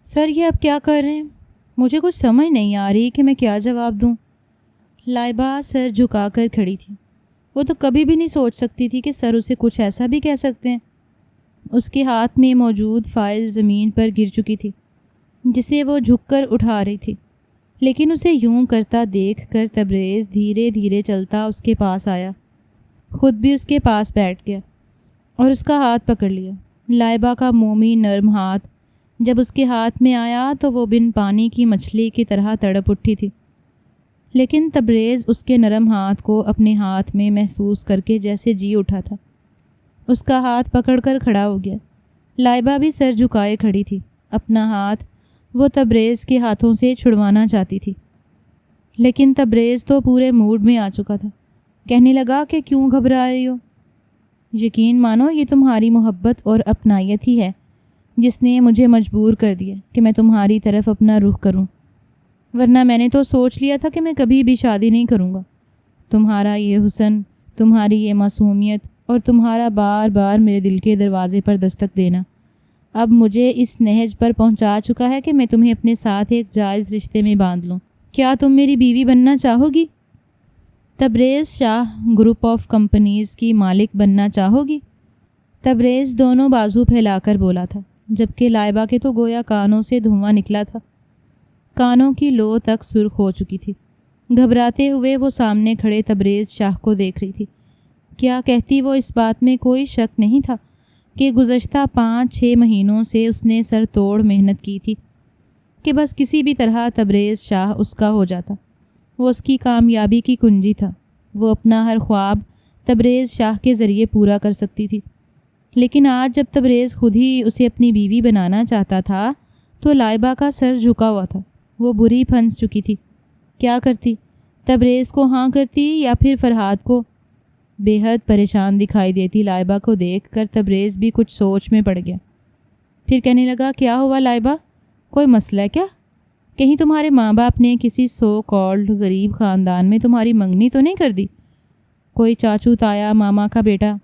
سر یہ آپ کیا کر رہے ہیں؟ مجھے کچھ سمجھ نہیں آ رہی کہ میں کیا جواب دوں۔ لائبہ سر جھکا کر کھڑی تھی۔ وہ تو کبھی بھی نہیں سوچ سکتی تھی کہ سر اسے کچھ ایسا بھی کہہ سکتے ہیں۔ اس کے ہاتھ میں موجود فائل زمین پر گر چکی تھی جسے وہ جھک کر اٹھا رہی تھی، لیکن اسے یوں کرتا دیکھ کر تبریز دھیرے دھیرے چلتا اس کے پاس آیا، خود بھی اس کے پاس بیٹھ گیا اور اس کا ہاتھ پکڑ لیا۔ لائبہ کا مومی نرم ہاتھ جب اس کے ہاتھ میں آیا تو وہ بن پانی کی مچھلی کی طرح تڑپ اٹھی تھی، لیکن تبریز اس کے نرم ہاتھ کو اپنے ہاتھ میں محسوس کر کے جیسے جی اٹھا تھا۔ اس کا ہاتھ پکڑ کر کھڑا ہو گیا۔ لائبہ بھی سر جھکائے کھڑی تھی۔ اپنا ہاتھ وہ تبریز کے ہاتھوں سے چھڑوانا چاہتی تھی، لیکن تبریز تو پورے موڈ میں آ چکا تھا۔ کہنے لگا کہ کیوں گھبرا رہی ہو؟ یقین مانو یہ تمہاری محبت اور اپنائیت ہی ہے جس نے مجھے مجبور کر دیا کہ میں تمہاری طرف اپنا رخ کروں، ورنہ میں نے تو سوچ لیا تھا کہ میں کبھی بھی شادی نہیں کروں گا۔ تمہارا یہ حسن، تمہاری یہ معصومیت اور تمہارا بار بار میرے دل کے دروازے پر دستک دینا اب مجھے اس نہج پر پہنچا چکا ہے کہ میں تمہیں اپنے ساتھ ایک جائز رشتے میں باندھ لوں۔ کیا تم میری بیوی بننا چاہو گی؟ تبریز شاہ گروپ آف کمپنیز کی مالک بننا چاہو گی؟ تبریز دونوں بازو پھیلا کر بولا تھا، جبکہ لائبہ کے تو گویا کانوں سے دھواں نکلا تھا۔ کانوں کی لو تک سرخ ہو چکی تھی۔ گھبراتے ہوئے وہ سامنے کھڑے تبریز شاہ کو دیکھ رہی تھی۔ کیا کہتی وہ اس بات میں کوئی شک نہیں تھا کہ گزشتہ 5-6 مہینوں سے اس نے سر توڑ محنت کی تھی کہ بس کسی بھی طرح تبریز شاہ اس کا ہو جاتا۔ وہ اس کی کامیابی کی کنجی تھا۔ وہ اپنا ہر خواب تبریز شاہ کے ذریعے پورا کر سکتی تھی، لیکن آج جب تبریز خود ہی اسے اپنی بیوی بنانا چاہتا تھا تو لائبہ کا سر جھکا ہوا تھا۔ وہ بری پھنس چکی تھی۔ کیا کرتی؟ تبریز کو ہاں کرتی یا پھر فرحاد کو؟ بے حد پریشان دکھائی دیتی لائبہ کو دیکھ کر تبریز بھی کچھ سوچ میں پڑ گیا۔ پھر کہنے لگا، کیا ہوا لائبہ؟ کوئی مسئلہ ہے کیا؟ کہیں تمہارے ماں باپ نے کسی سو کالڈ غریب خاندان میں تمہاری منگنی تو نہیں کر دی؟ کوئی چاچو تایا ماما کا بیٹا؟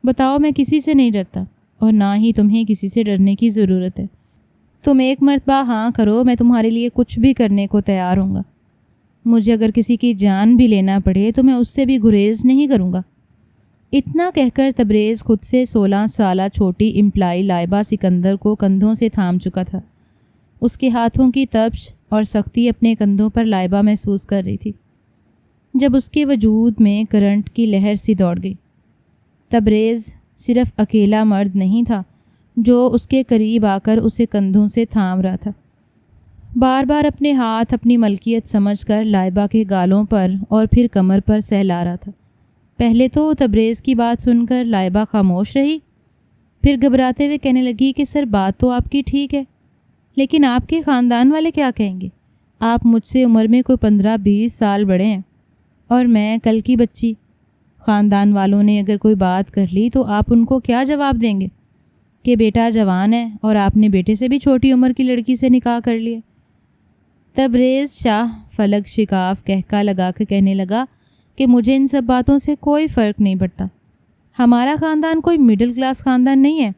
بتاؤ، میں کسی سے نہیں ڈرتا اور نہ ہی تمہیں کسی سے ڈرنے کی ضرورت ہے۔ تم ایک مرتبہ ہاں کرو، میں تمہارے لیے کچھ بھی کرنے کو تیار ہوں گا۔ مجھے اگر کسی کی جان بھی لینا پڑے تو میں اس سے بھی گریز نہیں کروں گا۔ اتنا کہہ کر تبریز خود سے 16 سالہ چھوٹی امپلائی لائبہ سکندر کو کندھوں سے تھام چکا تھا۔ اس کے ہاتھوں کی تپش اور سختی اپنے کندھوں پر لائبہ محسوس کر رہی تھی، جب اس کے وجود میں کرنٹ کی لہر سی دوڑ گئی۔ تبریز صرف اکیلا مرد نہیں تھا جو اس کے قریب آ کر اسے کندھوں سے تھام رہا تھا، بار بار اپنے ہاتھ اپنی ملکیت سمجھ کر لائبہ کے گالوں پر اور پھر کمر پر سہلا رہا تھا۔ پہلے تو تبریز کی بات سن کر لائبہ خاموش رہی، پھر گھبراتے ہوئے کہنے لگی کہ سر بات تو آپ کی ٹھیک ہے، لیکن آپ کے خاندان والے کیا کہیں گے؟ آپ مجھ سے عمر میں کوئی 15-20 سال بڑے ہیں اور میں کل کی بچی۔ خاندان والوں نے اگر کوئی بات کر لی تو آپ ان کو کیا جواب دیں گے کہ بیٹا جوان ہے اور آپ نے بیٹے سے بھی چھوٹی عمر کی لڑکی سے نکاح کر لیا؟ تبریز شاہ فلک شکاف کہکا لگا کے کہنے لگا کہ مجھے ان سب باتوں سے کوئی فرق نہیں پڑتا۔ ہمارا خاندان کوئی مڈل کلاس خاندان نہیں ہے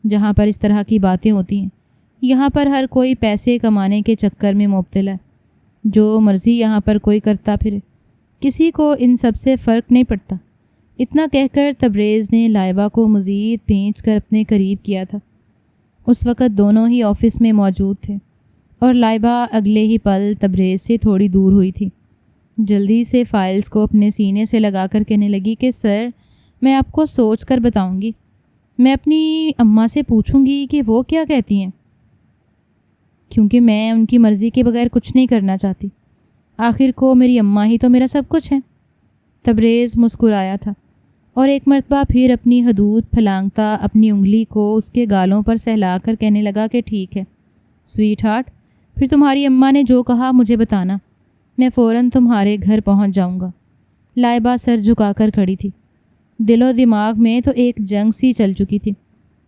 جہاں پر اس طرح کی باتیں ہوتی ہیں۔ یہاں پر ہر کوئی پیسے کمانے کے چکر میں مبتلا ہے، جو مرضی یہاں پر کوئی کرتا پھرے، کسی کو ان سب سے فرق نہیں پڑتا۔ اتنا کہہ کر تبریز نے لائبہ کو مزید کھینچ کر اپنے قریب کیا تھا۔ اس وقت دونوں ہی آفس میں موجود تھے اور لائبہ اگلے ہی پل تبریز سے تھوڑی دور ہوئی تھی۔ جلدی سے فائلز کو اپنے سینے سے لگا کر کہنے لگی کہ سر، میں آپ کو سوچ کر بتاؤں گی۔ میں اپنی اماں سے پوچھوں گی کہ وہ کیا کہتی ہیں، کیونکہ میں ان کی مرضی کے بغیر کچھ نہیں کرنا چاہتی۔ آخر کو میری اماں ہی تو میرا سب کچھ ہے۔ تبریز مسکرایا تھا اور ایک مرتبہ پھر اپنی حدود پھلانگتا اپنی انگلی کو اس کے گالوں پر سہلا کر کہنے لگا کہ ٹھیک ہے سویٹ ہارٹ، پھر تمہاری اماں نے جو کہا مجھے بتانا، میں فوراً تمہارے گھر پہنچ جاؤں گا۔ لائبہ سر جھکا کر کھڑی تھی۔ دل و دماغ میں تو ایک جنگ سی چل چکی تھی۔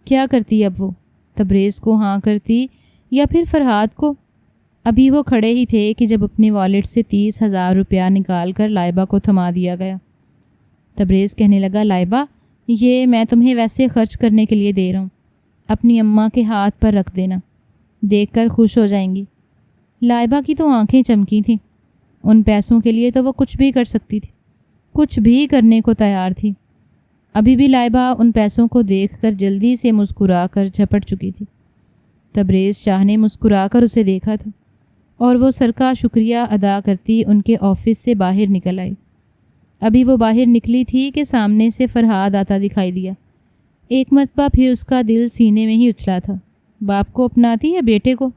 کیا کرتی اب وہ؟ تبریز کو ہاں کرتی یا پھر فرحاد کو؟ ابھی وہ کھڑے ہی تھے کہ جب اپنے والیٹ سے 30,000 روپیہ نکال کر لائبہ کو تھما دیا گیا۔ تبریز کہنے لگا، لائبہ، یہ میں تمہیں ویسے خرچ کرنے کے لیے دے رہا ہوں، اپنی اماں کے ہاتھ پر رکھ دینا۔ دیکھ کر خوش ہو جائیں گی۔ لائبہ کی تو آنکھیں چمکی تھیں۔ ان پیسوں کے لیے تو وہ کچھ بھی کر سکتی تھی، کچھ بھی کرنے کو تیار تھی۔ ابھی بھی لائبہ ان پیسوں کو دیکھ کر جلدی سے مسکرا کر جھپٹ چکی تھی۔ تبریز شاہ نے مسکرا کر اسے دیکھا تھا اور وہ سر کا شکریہ ادا کرتی ان کے آفس سے باہر نکل آئی۔ ابھی وہ باہر نکلی تھی کہ سامنے سے فرحاد آتا دکھائی دیا۔ ایک مرتبہ پھر اس کا دل سینے میں ہی اچھلا تھا۔ باپ کو اپناتی یا بیٹے کو؟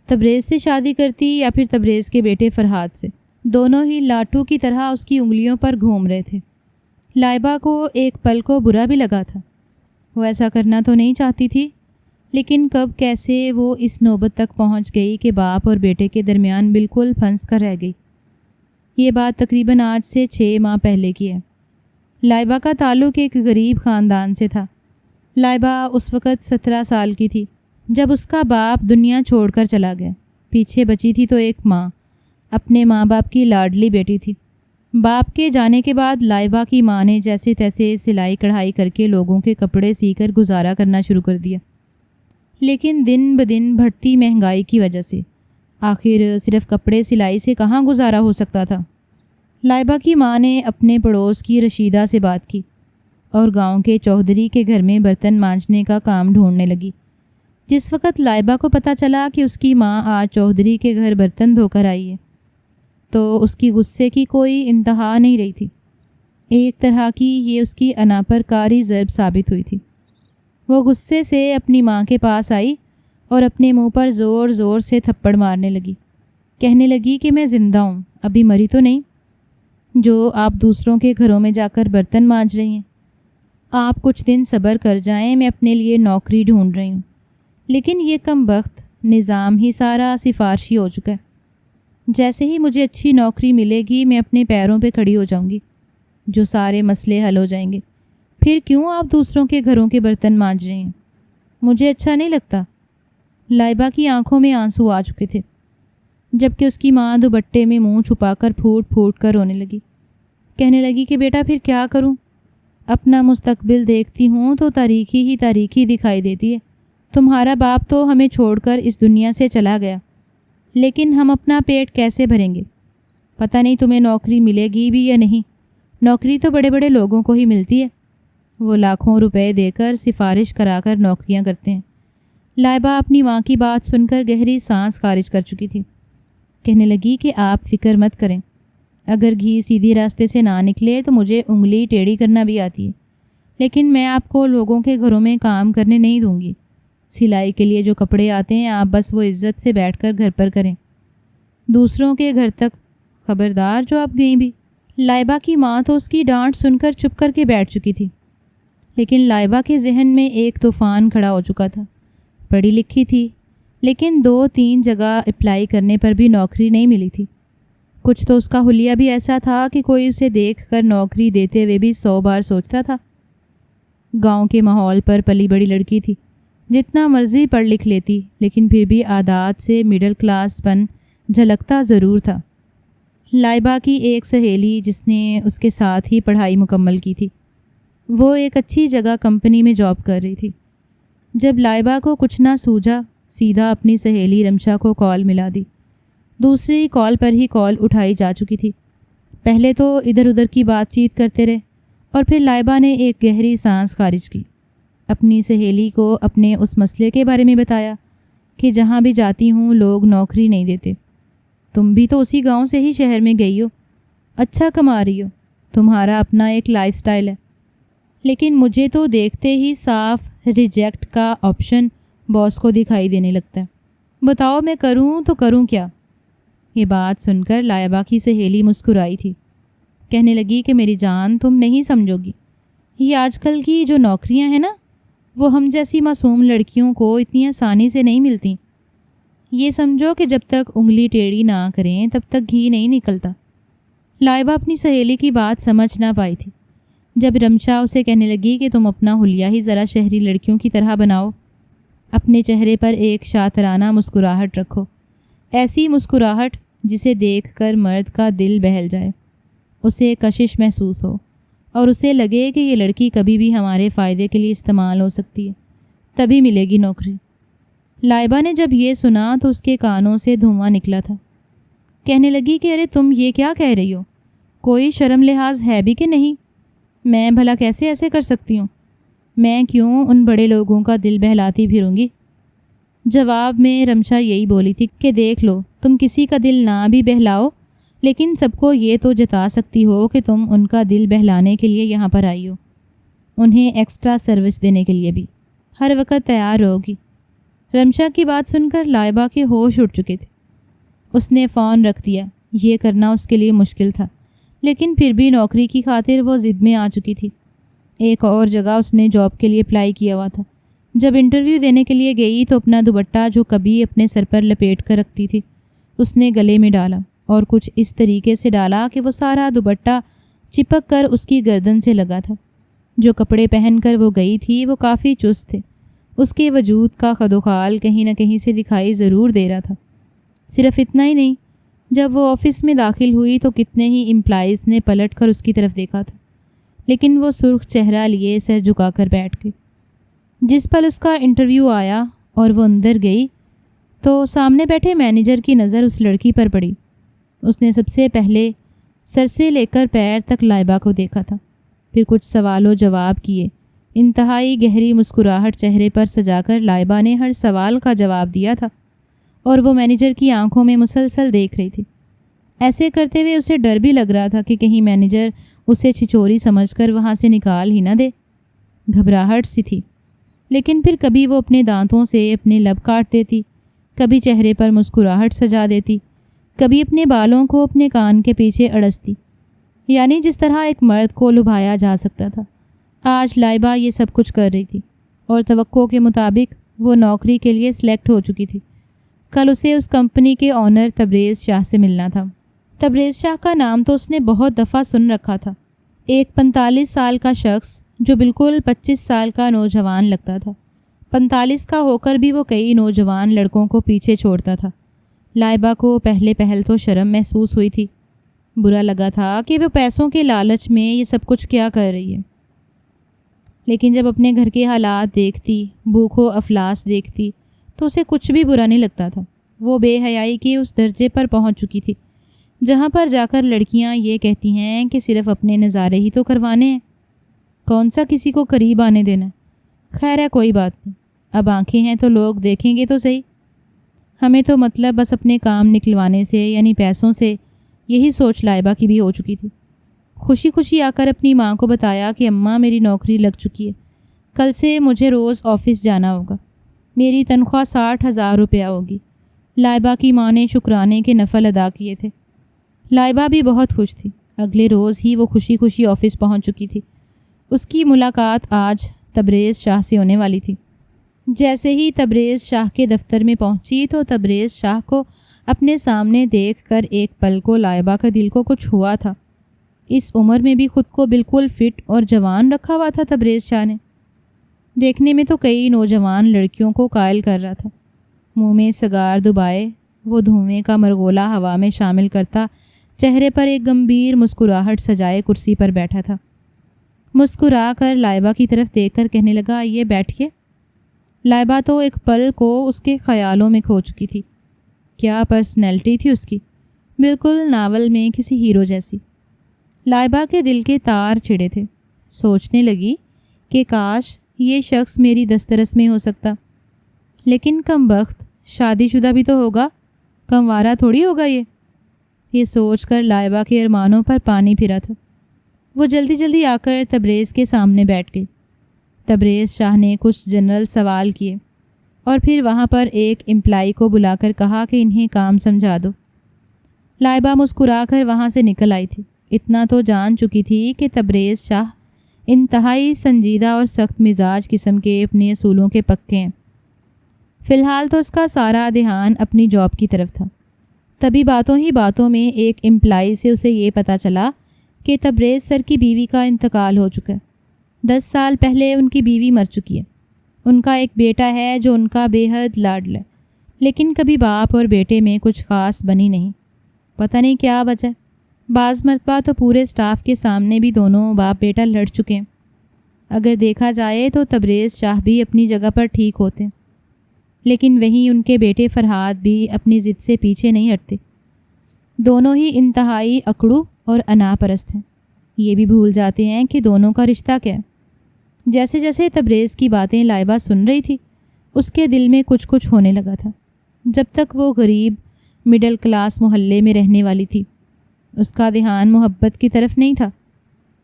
تبریز سے شادی کرتی یا پھر تبریز کے بیٹے فرحاد سے؟ دونوں ہی لاٹو کی طرح اس کی انگلیوں پر گھوم رہے تھے۔ لائبہ کو ایک پل کو برا بھی لگا تھا۔ وہ ایسا کرنا تو نہیں چاہتی تھی، لیکن کب کیسے وہ اس نوبت تک پہنچ گئی کہ باپ اور بیٹے کے درمیان بالکل پھنس کر رہ گئی۔ یہ بات تقریباً آج سے 6 ماہ پہلے کی ہے۔ لائبہ کا تعلق ایک غریب خاندان سے تھا۔ لائبہ اس وقت 17 سال کی تھی جب اس کا باپ دنیا چھوڑ کر چلا گیا۔ پیچھے بچی تھی تو ایک ماں، اپنے ماں باپ کی لاڈلی بیٹی تھی۔ باپ کے جانے کے بعد لائبہ کی ماں نے جیسے تیسے سلائی کڑھائی کر کے لوگوں کے کپڑے سی کر گزارا کرنا شروع کر دیا، لیکن دن بدن بڑھتی مہنگائی کی وجہ سے آخر صرف کپڑے سلائی سے کہاں گزارا ہو سکتا تھا۔ لائبہ کی ماں نے اپنے پڑوس کی رشیدہ سے بات کی اور گاؤں کے چودھری کے گھر میں برتن مانجنے کا کام ڈھونڈنے لگی۔ جس وقت لائبہ کو پتہ چلا کہ اس کی ماں آج چودھری کے گھر برتن دھو کر آئی ہے تو اس کی غصے کی کوئی انتہا نہیں رہی تھی۔ ایک طرح کی یہ اس کی انا پر کاری ضرب ثابت ہوئی تھی۔ وہ غصے سے اپنی ماں کے پاس آئی اور اپنے منہ پر زور زور سے تھپڑ مارنے لگی۔ کہنے لگی کہ میں زندہ ہوں، ابھی مری تو نہیں، جو آپ دوسروں کے گھروں میں جا کر برتن مانج رہی ہیں۔ آپ کچھ دن صبر کر جائیں، میں اپنے لیے نوکری ڈھونڈ رہی ہوں، لیکن یہ کم وقت نظام ہی سارا سفارشی ہو چکا ہے۔ جیسے ہی مجھے اچھی نوکری ملے گی میں اپنے پیروں پہ کھڑی ہو جاؤں گی، جو سارے مسئلے حل ہو جائیں گے۔ پھر کیوں آپ دوسروں کے گھروں کے برتن مانج رہی ہیں؟ مجھے اچھا نہیں لگتا۔ لائبہ کی آنکھوں میں آنسو آ چکے تھے، جبکہ اس کی ماں دوپٹے میں منہ چھپا کر پھوٹ پھوٹ کر رونے لگی۔ کہنے لگی کہ بیٹا پھر کیا کروں؟ اپنا مستقبل دیکھتی ہوں تو تاریکی ہی تاریکی دکھائی دیتی ہے۔ تمہارا باپ تو ہمیں چھوڑ کر اس دنیا سے چلا گیا، لیکن ہم اپنا پیٹ کیسے بھریں گے؟ پتہ نہیں تمہیں نوکری ملے گی بھی یا نہیں۔ نوکری تو بڑے بڑے لوگوں کو ہی ملتی ہے، وہ لاکھوں روپے دے کر سفارش کرا کر نوکریاں کرتے ہیں۔ لائبہ اپنی ماں کی بات سن کر گہری سانس خارج کر چکی تھی۔ کہنے لگی کہ آپ فکر مت کریں، اگر گھی سیدھی راستے سے نہ نکلے تو مجھے انگلی ٹیڑھی کرنا بھی آتی ہے، لیکن میں آپ کو لوگوں کے گھروں میں کام کرنے نہیں دوں گی۔ سلائی کے لیے جو کپڑے آتے ہیں آپ بس وہ عزت سے بیٹھ کر گھر پر کریں، دوسروں کے گھر تک خبردار جو آپ گئیں بھی۔ لائبہ کی ماں تو اس کی ڈانٹ سن کر چپ کر کے بیٹھ چکی تھی، لیکن لائبہ کے ذہن میں ایک طوفان کھڑا ہو چکا تھا۔ پڑھی لکھی تھی، لیکن 2-3 جگہ اپلائی کرنے پر بھی نوکری نہیں ملی تھی۔ کچھ تو اس کا حلیہ بھی ایسا تھا کہ کوئی اسے دیکھ کر نوکری دیتے ہوئے بھی 100 بار سوچتا تھا۔ گاؤں کے ماحول پر پلی بڑی لڑکی تھی، جتنا مرضی پڑھ لکھ لیتی، لیکن پھر بھی عادات سے مڈل کلاس پن جھلکتا ضرور تھا۔ لائبہ کی ایک سہیلی جس نے اس کے ساتھ ہی پڑھائی مکمل کی تھی، وہ ایک اچھی جگہ کمپنی میں جاب کر رہی تھی۔ جب لائبہ کو کچھ نہ سوجھا، سیدھا اپنی سہیلی رمشا کو کال ملا دی۔ دوسری کال پر ہی کال اٹھائی جا چکی تھی۔ پہلے تو ادھر ادھر کی بات چیت کرتے رہے اور پھر لائبہ نے ایک گہری سانس خارج کی۔ اپنی سہیلی کو اپنے اس مسئلے کے بارے میں بتایا کہ جہاں بھی جاتی ہوں لوگ نوکری نہیں دیتے۔ تم بھی تو اسی گاؤں سے ہی شہر میں گئی ہو، اچھا کما رہی ہو، تمہارا اپنا ایک لائف سٹائل ہے، لیکن مجھے تو دیکھتے ہی صاف ریجیکٹ کا آپشن باس کو دکھائی دینے لگتا ہے۔ بتاؤ میں کروں تو کروں کیا؟ یہ بات سن کر لائبہ کی سہیلی مسکرائی تھی۔ کہنے لگی کہ میری جان تم نہیں سمجھو گی، یہ آج کل کی جو نوکریاں ہیں نا وہ ہم جیسی معصوم لڑکیوں کو اتنی آسانی سے نہیں ملتی۔ یہ سمجھو کہ جب تک انگلی ٹیڑھی نہ کریں تب تک گھی نہیں نکلتا۔ لائبہ اپنی سہیلی کی بات سمجھ نہ پائی تھی۔ جب رمشا اسے کہنے لگی کہ تم اپنا حلیہ ہی ذرا شہری لڑکیوں کی طرح بناؤ، اپنے چہرے پر ایک شاطرانہ مسکراہٹ رکھو، ایسی مسکراہٹ جسے دیکھ کر مرد کا دل بہل جائے، اسے کشش محسوس ہو اور اسے لگے کہ یہ لڑکی کبھی بھی ہمارے فائدے کے لیے استعمال ہو سکتی ہے، تبھی ملے گی نوکری۔ لائبہ نے جب یہ سنا تو اس کے کانوں سے دھواں نکلا تھا۔ کہنے لگی کہ ارے تم یہ کیا کہہ رہی ہو؟ کوئی شرم لحاظ ہے بھی کہ نہیں؟ میں بھلا کیسے ایسے کر سکتی ہوں؟ میں کیوں ان بڑے لوگوں کا دل بہلاتی پھروں گی؟ جواب میں رمشا یہی بولی تھی کہ دیکھ لو، تم کسی کا دل نہ بھی بہلاؤ لیکن سب کو یہ تو جتا سکتی ہو کہ تم ان کا دل بہلانے کے لیے یہاں پر آئی ہو، انہیں ایکسٹرا سروس دینے کے لیے بھی ہر وقت تیار رہوگی۔ رمشا کی بات سن کر لائبہ کے ہوش اٹھ چکے تھے۔ اس نے فون رکھ دیا۔ یہ کرنا اس کے لیے مشکل تھا لیکن پھر بھی نوکری کی خاطر وہ ضد میں آ چکی تھی۔ ایک اور جگہ اس نے جاب کے لیے اپلائی کیا ہوا تھا۔ جب انٹرویو دینے کے لیے گئی تو اپنا دوپٹہ جو کبھی اپنے سر پر لپیٹ کر رکھتی تھی اس نے گلے میں ڈالا اور کچھ اس طریقے سے ڈالا کہ وہ سارا دوپٹہ چپک کر اس کی گردن سے لگا تھا۔ جو کپڑے پہن کر وہ گئی تھی وہ کافی چست تھے۔ اس کے وجود کا خدوخال کہیں نہ کہیں سے دکھائی ضرور دے رہا تھا۔ صرف اتنا ہی نہیں، جب وہ آفس میں داخل ہوئی تو کتنے ہی امپلائیز نے پلٹ کر اس کی طرف دیکھا تھا، لیکن وہ سرخ چہرہ لیے سر جھکا کر بیٹھ گئی۔ جس پل اس کا انٹرویو آیا اور وہ اندر گئی تو سامنے بیٹھے مینیجر کی نظر اس لڑکی پر پڑی۔ اس نے سب سے پہلے سر سے لے کر پیر تک لائبہ کو دیکھا تھا، پھر کچھ سوال و جواب کیے۔ انتہائی گہری مسکراہٹ چہرے پر سجا کر لائبہ نے ہر سوال کا جواب دیا تھا اور وہ مینیجر کی آنکھوں میں مسلسل دیکھ رہی تھی۔ ایسے کرتے ہوئے اسے ڈر بھی لگ رہا تھا کہ کہیں مینیجر اسے چھچوری سمجھ کر وہاں سے نکال ہی نہ دے۔ گھبراہٹ سی تھی، لیکن پھر کبھی وہ اپنے دانتوں سے اپنے لب کاٹ دیتی، کبھی چہرے پر مسکراہٹ سجا دیتی، کبھی اپنے بالوں کو اپنے کان کے پیچھے اڑستی، یعنی جس طرح ایک مرد کو لبھایا جا سکتا تھا۔ آج لائبہ یہ سب کچھ کر رہی تھی اور توقع کے مطابق وہ نوکری کے لیے سلیکٹ ہو چکی تھی۔ کل اسے اس کمپنی کے آنر تبریز شاہ سے ملنا تھا۔ تبریز شاہ کا نام تو اس نے بہت دفعہ سن رکھا تھا۔ ایک 45 سال کا شخص جو بالکل 25 سال کا نوجوان لگتا تھا۔ 45 کا ہو کر بھی وہ کئی نوجوان لڑکوں کو پیچھے چھوڑتا تھا۔ لائبہ کو پہل تو شرم محسوس ہوئی تھی۔ برا لگا تھا کہ وہ پیسوں کے لالچ میں یہ سب کچھ کیا کر رہی ہے، لیکن جب اپنے گھر کے حالات دیکھتی، بھوک و افلاس دیکھتی تو اسے کچھ بھی برا نہیں لگتا تھا۔ وہ بے حیائی کے اس درجے پر پہنچ چکی تھی جہاں پر جا کر لڑکیاں یہ کہتی ہیں کہ صرف اپنے نظارے ہی تو کروانے ہیں، کون سا کسی کو قریب آنے دینا۔ خیر ہے، کوئی بات نہیں، اب آنکھیں ہیں تو لوگ دیکھیں گے تو صحیح، ہمیں تو مطلب بس اپنے کام نکلوانے سے یعنی پیسوں سے۔ یہی سوچ لائبہ کی بھی ہو چکی تھی۔ خوشی خوشی آ کر اپنی ماں کو بتایا کہ اماں میری نوکری لگ چکی ہے، کل سے مجھے روز آفس جانا ہوگا، میری تنخواہ 60,000 روپیہ ہوگی۔ لائبہ کی ماں نے شکرانے کے نفل ادا کیے تھے۔ لائبہ بھی بہت خوش تھی۔ اگلے روز ہی وہ خوشی خوشی آفس پہنچ چکی تھی۔ اس کی ملاقات آج تبریز شاہ سے ہونے والی تھی۔ جیسے ہی تبریز شاہ کے دفتر میں پہنچی تو تبریز شاہ کو اپنے سامنے دیکھ کر ایک پل کو لائبہ کا دل کو کچھ ہوا تھا۔ اس عمر میں بھی خود کو بالکل فٹ اور جوان رکھا ہوا تھا تبریز شاہ نے۔ دیکھنے میں تو کئی نوجوان لڑکیوں کو قائل کر رہا تھا۔ منہ میں سگار دبائے وہ دھوئیں کا مرغولا ہوا میں شامل کرتا، چہرے پر ایک گمبھیر مسکراہٹ سجائے کرسی پر بیٹھا تھا۔ مسکرا کر لائبہ کی طرف دیکھ کر کہنے لگا، یہ بیٹھیے۔ لائبہ تو ایک پل کو اس کے خیالوں میں کھو چکی تھی۔ کیا پرسنالٹی تھی اس کی، بالکل ناول میں کسی ہیرو جیسی۔ لائبہ کے دل کے تار چھڑے تھے۔ سوچنے لگی کہ کاش یہ شخص میری دسترس میں ہو سکتا، لیکن کم بخت، شادی شدہ بھی تو ہوگا، کموارہ تھوڑی ہوگا یہ سوچ کر لائبہ کے ارمانوں پر پانی پھرا تھا۔ وہ جلدی جلدی آ کر تبریز کے سامنے بیٹھ گئی۔ تبریز شاہ نے کچھ جنرل سوال کیے اور پھر وہاں پر ایک امپلائی کو بلا کر کہا کہ انہیں کام سمجھا دو۔ لائبہ مسکرا کر وہاں سے نکل آئی تھی۔ اتنا تو جان چکی تھی کہ تبریز شاہ انتہائی سنجیدہ اور سخت مزاج قسم کے اپنے اصولوں کے پکے ہیں۔ فی الحال تو اس کا سارا دھیان اپنی جاب کی طرف تھا۔ تبھی باتوں ہی باتوں میں ایک امپلائی سے اسے یہ پتہ چلا کہ تبریز سر کی بیوی کا انتقال ہو چکا ہے۔ 10 سال پہلے ان کی بیوی مر چکی ہے۔ ان کا ایک بیٹا ہے جو ان کا بے حد لاڈلا ہے، لیکن کبھی باپ اور بیٹے میں کچھ خاص بنی نہیں۔ پتہ نہیں کیا وجہ، بعض مرتبہ تو پورے سٹاف کے سامنے بھی دونوں باپ بیٹا لڑ چکے ہیں۔ اگر دیکھا جائے تو تبریز شاہ بھی اپنی جگہ پر ٹھیک ہوتے ہیں، لیکن وہیں ان کے بیٹے فرحات بھی اپنی ضد سے پیچھے نہیں ہٹتے۔ دونوں ہی انتہائی اکڑو اور انا پرست ہیں۔ یہ بھی بھول جاتے ہیں کہ دونوں کا رشتہ کیا ہے۔ جیسے جیسے تبریز کی باتیں لائبہ سن رہی تھی، اس کے دل میں کچھ ہونے لگا تھا۔ جب تک وہ غریب مڈل کلاس محلے میں رہنے والی تھی، اس کا دھیان محبت کی طرف نہیں تھا،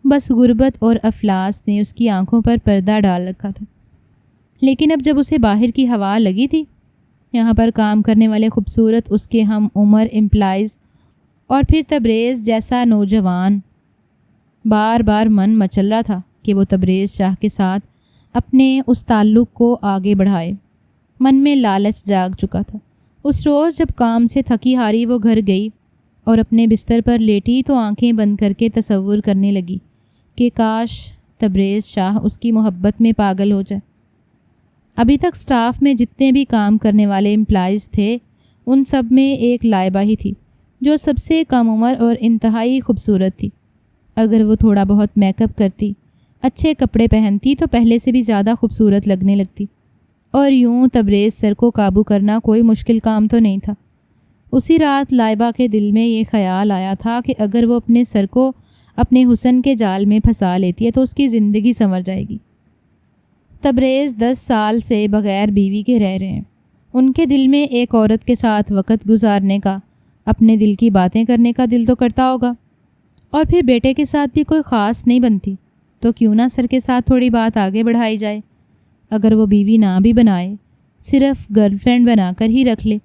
بس غربت اور افلاس نے اس کی آنکھوں پر پردہ ڈال رکھا تھا۔ لیکن اب جب اسے باہر کی ہوا لگی تھی، یہاں پر کام کرنے والے خوبصورت اس کے ہم عمر امپلائز اور پھر تبریز جیسا نوجوان، بار بار من مچل رہا تھا کہ وہ تبریز شاہ کے ساتھ اپنے اس تعلق کو آگے بڑھائے۔ من میں لالچ جاگ چکا تھا۔ اس روز جب کام سے تھکی ہاری وہ گھر گئی اور اپنے بستر پر لیٹی تو آنکھیں بند کر کے تصور کرنے لگی کہ کاش تبریز شاہ اس کی محبت میں پاگل ہو جائے۔ ابھی تک سٹاف میں جتنے بھی کام کرنے والے امپلائیز تھے، ان سب میں ایک لائبہ ہی تھی جو سب سے کم عمر اور انتہائی خوبصورت تھی۔ اگر وہ تھوڑا بہت میک اپ کرتی، اچھے کپڑے پہنتی تو پہلے سے بھی زیادہ خوبصورت لگنے لگتی، اور یوں تبریز سر کو قابو کرنا کوئی مشکل کام تو نہیں تھا۔ اسی رات لائبہ کے دل میں یہ خیال آیا تھا کہ اگر وہ اپنے سر کو اپنے حسن کے جال میں پھنسا لیتی ہے تو اس کی زندگی سنور جائے گی۔ تبریز 10 سال سے بغیر بیوی کے رہ رہے ہیں۔ ان کے دل میں ایک عورت کے ساتھ وقت گزارنے کا، اپنے دل کی باتیں کرنے کا دل تو کرتا ہوگا، اور پھر بیٹے کے ساتھ بھی کوئی خاص نہیں بنتی تو کیوں نہ سر کے ساتھ تھوڑی بات آگے بڑھائی جائے۔ اگر وہ بیوی نہ بھی بنائے، صرف گرل فرینڈ بنا کر ہی رکھ لے،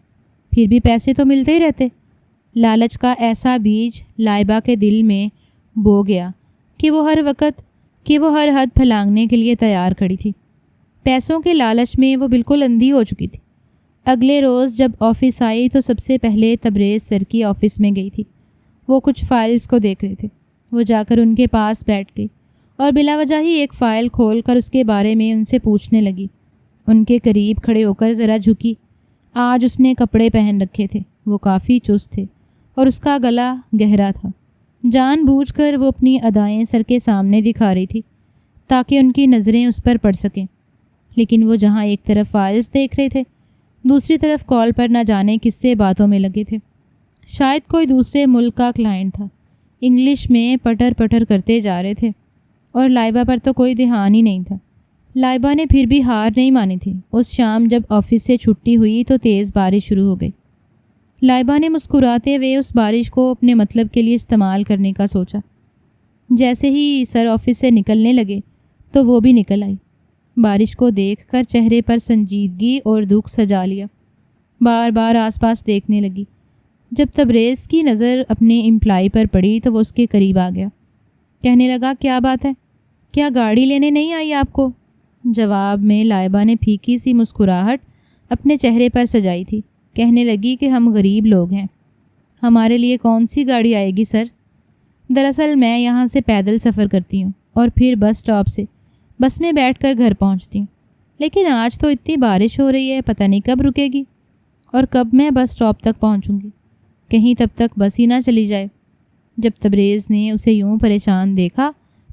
پھر بھی پیسے تو ملتے ہی رہتے۔ لالچ کا ایسا بیج لائبہ کے دل میں بو گیا کہ وہ ہر حد پھلانگنے کے لیے تیار کھڑی تھی۔ پیسوں کے لالچ میں وہ بالکل اندھی ہو چکی تھی۔ اگلے روز جب آفس آئی تو سب سے پہلے تبریز سر کی آفس میں گئی تھی۔ وہ کچھ فائلز کو دیکھ رہے تھے۔ وہ جا کر ان کے پاس بیٹھ گئی اور بلا وجہ ہی ایک فائل کھول کر اس کے بارے میں ان سے پوچھنے لگی۔ ان کے قریب کھڑے ہو کر ذرا جھکی۔ آج اس نے کپڑے پہن رکھے تھے، وہ کافی چست تھے اور اس کا گلا گہرا تھا۔ جان بوجھ کر وہ اپنی ادائیں سر کے سامنے دکھا رہی تھی تاکہ ان کی نظریں اس پر پڑ سکیں، لیکن وہ جہاں ایک طرف فائلز دیکھ رہے تھے، دوسری طرف کال پر نہ جانے کس سے باتوں میں لگے تھے۔ شاید کوئی دوسرے ملک کا کلائنٹ تھا۔ انگلش میں پٹر پٹر کرتے جا رہے تھے اور لائبہ پر تو کوئی دھیان ہی نہیں تھا۔ لائبہ نے پھر بھی ہار نہیں مانی تھی۔ اس شام جب آفس سے چھٹی ہوئی تو تیز بارش شروع ہو گئی۔ لائبہ نے مسکراتے ہوئے اس بارش کو اپنے مطلب کے لیے استعمال کرنے کا سوچا۔ جیسے ہی سر آفس سے نکلنے لگے تو وہ بھی نکل آئی۔ بارش کو دیکھ کر چہرے پر سنجیدگی اور دکھ سجا لیا۔ بار بار آس پاس دیکھنے لگی۔ جب تبریز کی نظر اپنے امپلائی پر پڑی تو وہ اس کے قریب آ گیا۔ کہنے لگا، کیا بات ہے؟ کیا گاڑی لینے نہیں آئی آپ کو؟ جواب میں لائبہ نے پھیکی سی مسکراہٹ اپنے چہرے پر سجائی تھی۔ کہنے لگی کہ ہم غریب لوگ ہیں، ہمارے لیے کون سی گاڑی آئے گی سر؟ دراصل میں یہاں سے پیدل سفر کرتی ہوں اور پھر بس اسٹاپ سے بس میں بیٹھ کر گھر پہنچتی ہوں، لیکن آج تو اتنی بارش ہو رہی ہے، پتہ نہیں کب رکے گی اور کب میں بس اسٹاپ تک پہنچوں گی، کہیں تب تک بس ہی نہ چلی جائے۔ جب تبریز نے اسے یوں پریشان دیکھا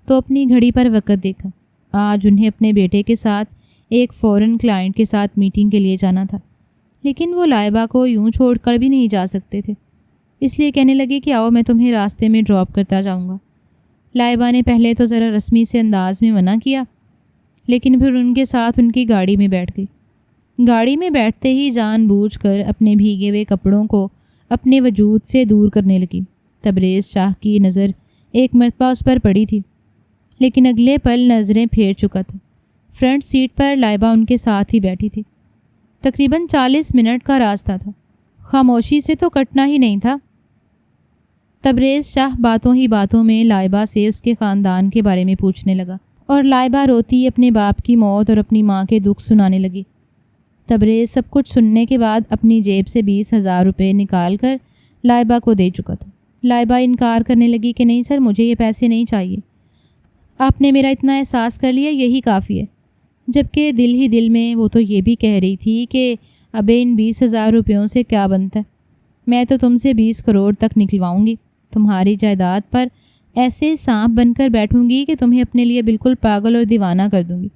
تو اپنی گھڑی پر وقت دیکھا۔ آج انہیں اپنے بیٹے کے ساتھ ایک فورن کلائنٹ کے ساتھ میٹنگ کے لیے جانا تھا، لیکن وہ لائبہ کو یوں چھوڑ کر بھی نہیں جا سکتے تھے، اس لیے کہنے لگے کہ آؤ میں تمہیں راستے میں ڈراپ کرتا جاؤں گا۔ لائبہ نے پہلے تو ذرا رسمی سے انداز میں منع کیا، لیکن پھر ان کے ساتھ ان کی گاڑی میں بیٹھ گئی۔ گاڑی میں بیٹھتے ہی جان بوجھ کر اپنے بھیگے ہوئے کپڑوں کو اپنے وجود سے دور کرنے لگی۔ تبریز شاہ کی نظر ایک مرتبہ اس پر پڑی تھی، لیکن اگلے پل نظریں پھیر چکا تھا۔ فرنٹ سیٹ پر لائبہ ان کے ساتھ ہی بیٹھی تھی۔ تقریباً 40 منٹ کا راستہ تھا، خاموشی سے تو کٹنا ہی نہیں تھا۔ تبریز شاہ باتوں ہی باتوں میں لائبہ سے اس کے خاندان کے بارے میں پوچھنے لگا اور لائبہ روتی اپنے باپ کی موت اور اپنی ماں کے دکھ سنانے لگی۔ تبریز سب کچھ سننے کے بعد اپنی جیب سے 20,000 روپے نکال کر لائبہ کو دے چکا تھا۔ لائبہ انکار کرنے لگی کہ نہیں سر، مجھے یہ پیسے نہیں چاہیے، آپ نے میرا اتنا احساس کر لیا، یہی کافی ہے۔ جبکہ دل ہی دل میں وہ تو یہ بھی کہہ رہی تھی کہ ابے ان 20,000 روپیوں سے کیا بنتا ہے، میں تو تم سے 20 کروڑ تک نکلواؤں گی، تمہاری جائیداد پر ایسے سانپ بن کر بیٹھوں گی کہ تمہیں اپنے لیے بالکل پاگل اور دیوانہ کر دوں گی،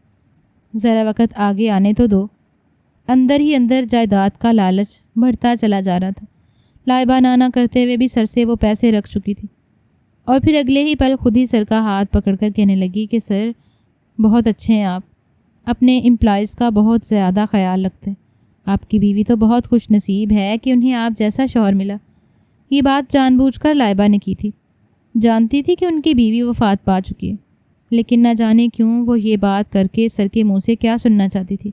ذرا وقت آگے آنے تو دو۔ اندر ہی اندر جائیداد کا لالچ بڑھتا چلا جا رہا تھا۔ لائبہ نانا کرتے ہوئے بھی سر سے وہ پیسے رکھ چکی تھی، اور پھر اگلے ہی پل خود ہی سر کا ہاتھ پکڑ کر کہنے لگی کہ سر بہت اچھے ہیں آپ، اپنے امپلائیز کا بہت زیادہ خیال رکھتے ہیں، آپ کی بیوی تو بہت خوش نصیب ہے کہ انہیں آپ جیسا شوہر ملا۔ یہ بات جان بوجھ کر لائبہ نے کی تھی، جانتی تھی کہ ان کی بیوی وفات پا چکی ہے، لیکن نہ جانے کیوں وہ یہ بات کر کے سر کے منہ سے کیا سننا چاہتی تھی۔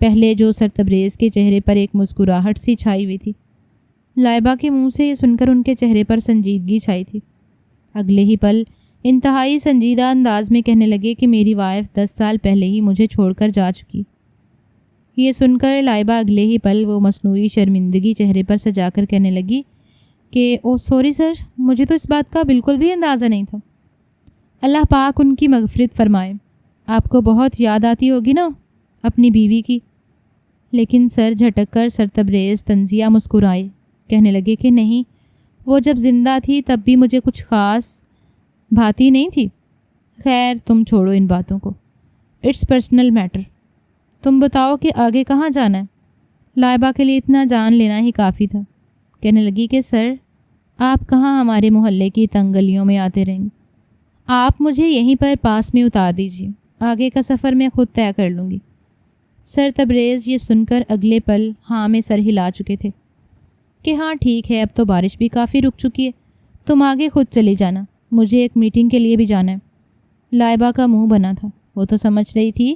پہلے جو سر تبریز کے چہرے پر ایک مسکراہٹ سی چھائی ہوئی تھی، لائبہ کے منہ سے یہ سن کر ان کے چہرے پر سنجیدگی چھائی تھی۔ اگلے ہی پل انتہائی سنجیدہ انداز میں کہنے لگے کہ میری وائف 10 سال پہلے ہی مجھے چھوڑ کر جا چکی۔ یہ سن کر لائبہ اگلے ہی پل وہ مصنوعی شرمندگی چہرے پر سجا کر کہنے لگی کہ او سوری سر، مجھے تو اس بات کا بالکل بھی اندازہ نہیں تھا۔ اللہ پاک ان کی مغفرت فرمائے، آپ کو بہت یاد آتی ہوگی نا اپنی بیوی کی۔ لیکن سر جھٹک کر سر تبریز طنزیہ مسکرائے، کہنے لگے کہ نہیں، وہ جب زندہ تھی تب بھی مجھے کچھ خاص بھاتی نہیں تھی۔ خیر تم چھوڑو ان باتوں کو، اٹس پرسنل میٹر۔ تم بتاؤ کہ آگے کہاں جانا ہے؟ لائبہ کے لیے اتنا جان لینا ہی کافی تھا۔ کہنے لگی کہ سر آپ کہاں ہمارے محلے کی تنگ گلیوں میں آتے رہیں گے، آپ مجھے یہیں پر پاس میں اتار دیجیے، آگے کا سفر میں خود طے کر لوں گی۔ سر تبریز یہ سن کر اگلے پل ہاں میں سر ہلا چکے تھے کہ ہاں ٹھیک ہے، اب تو بارش بھی کافی رک چکی ہے، تم آگے خود چلی جانا، مجھے ایک میٹنگ کے لیے بھی جانا ہے۔ لائبہ کا منہ بنا تھا، وہ تو سمجھ رہی تھی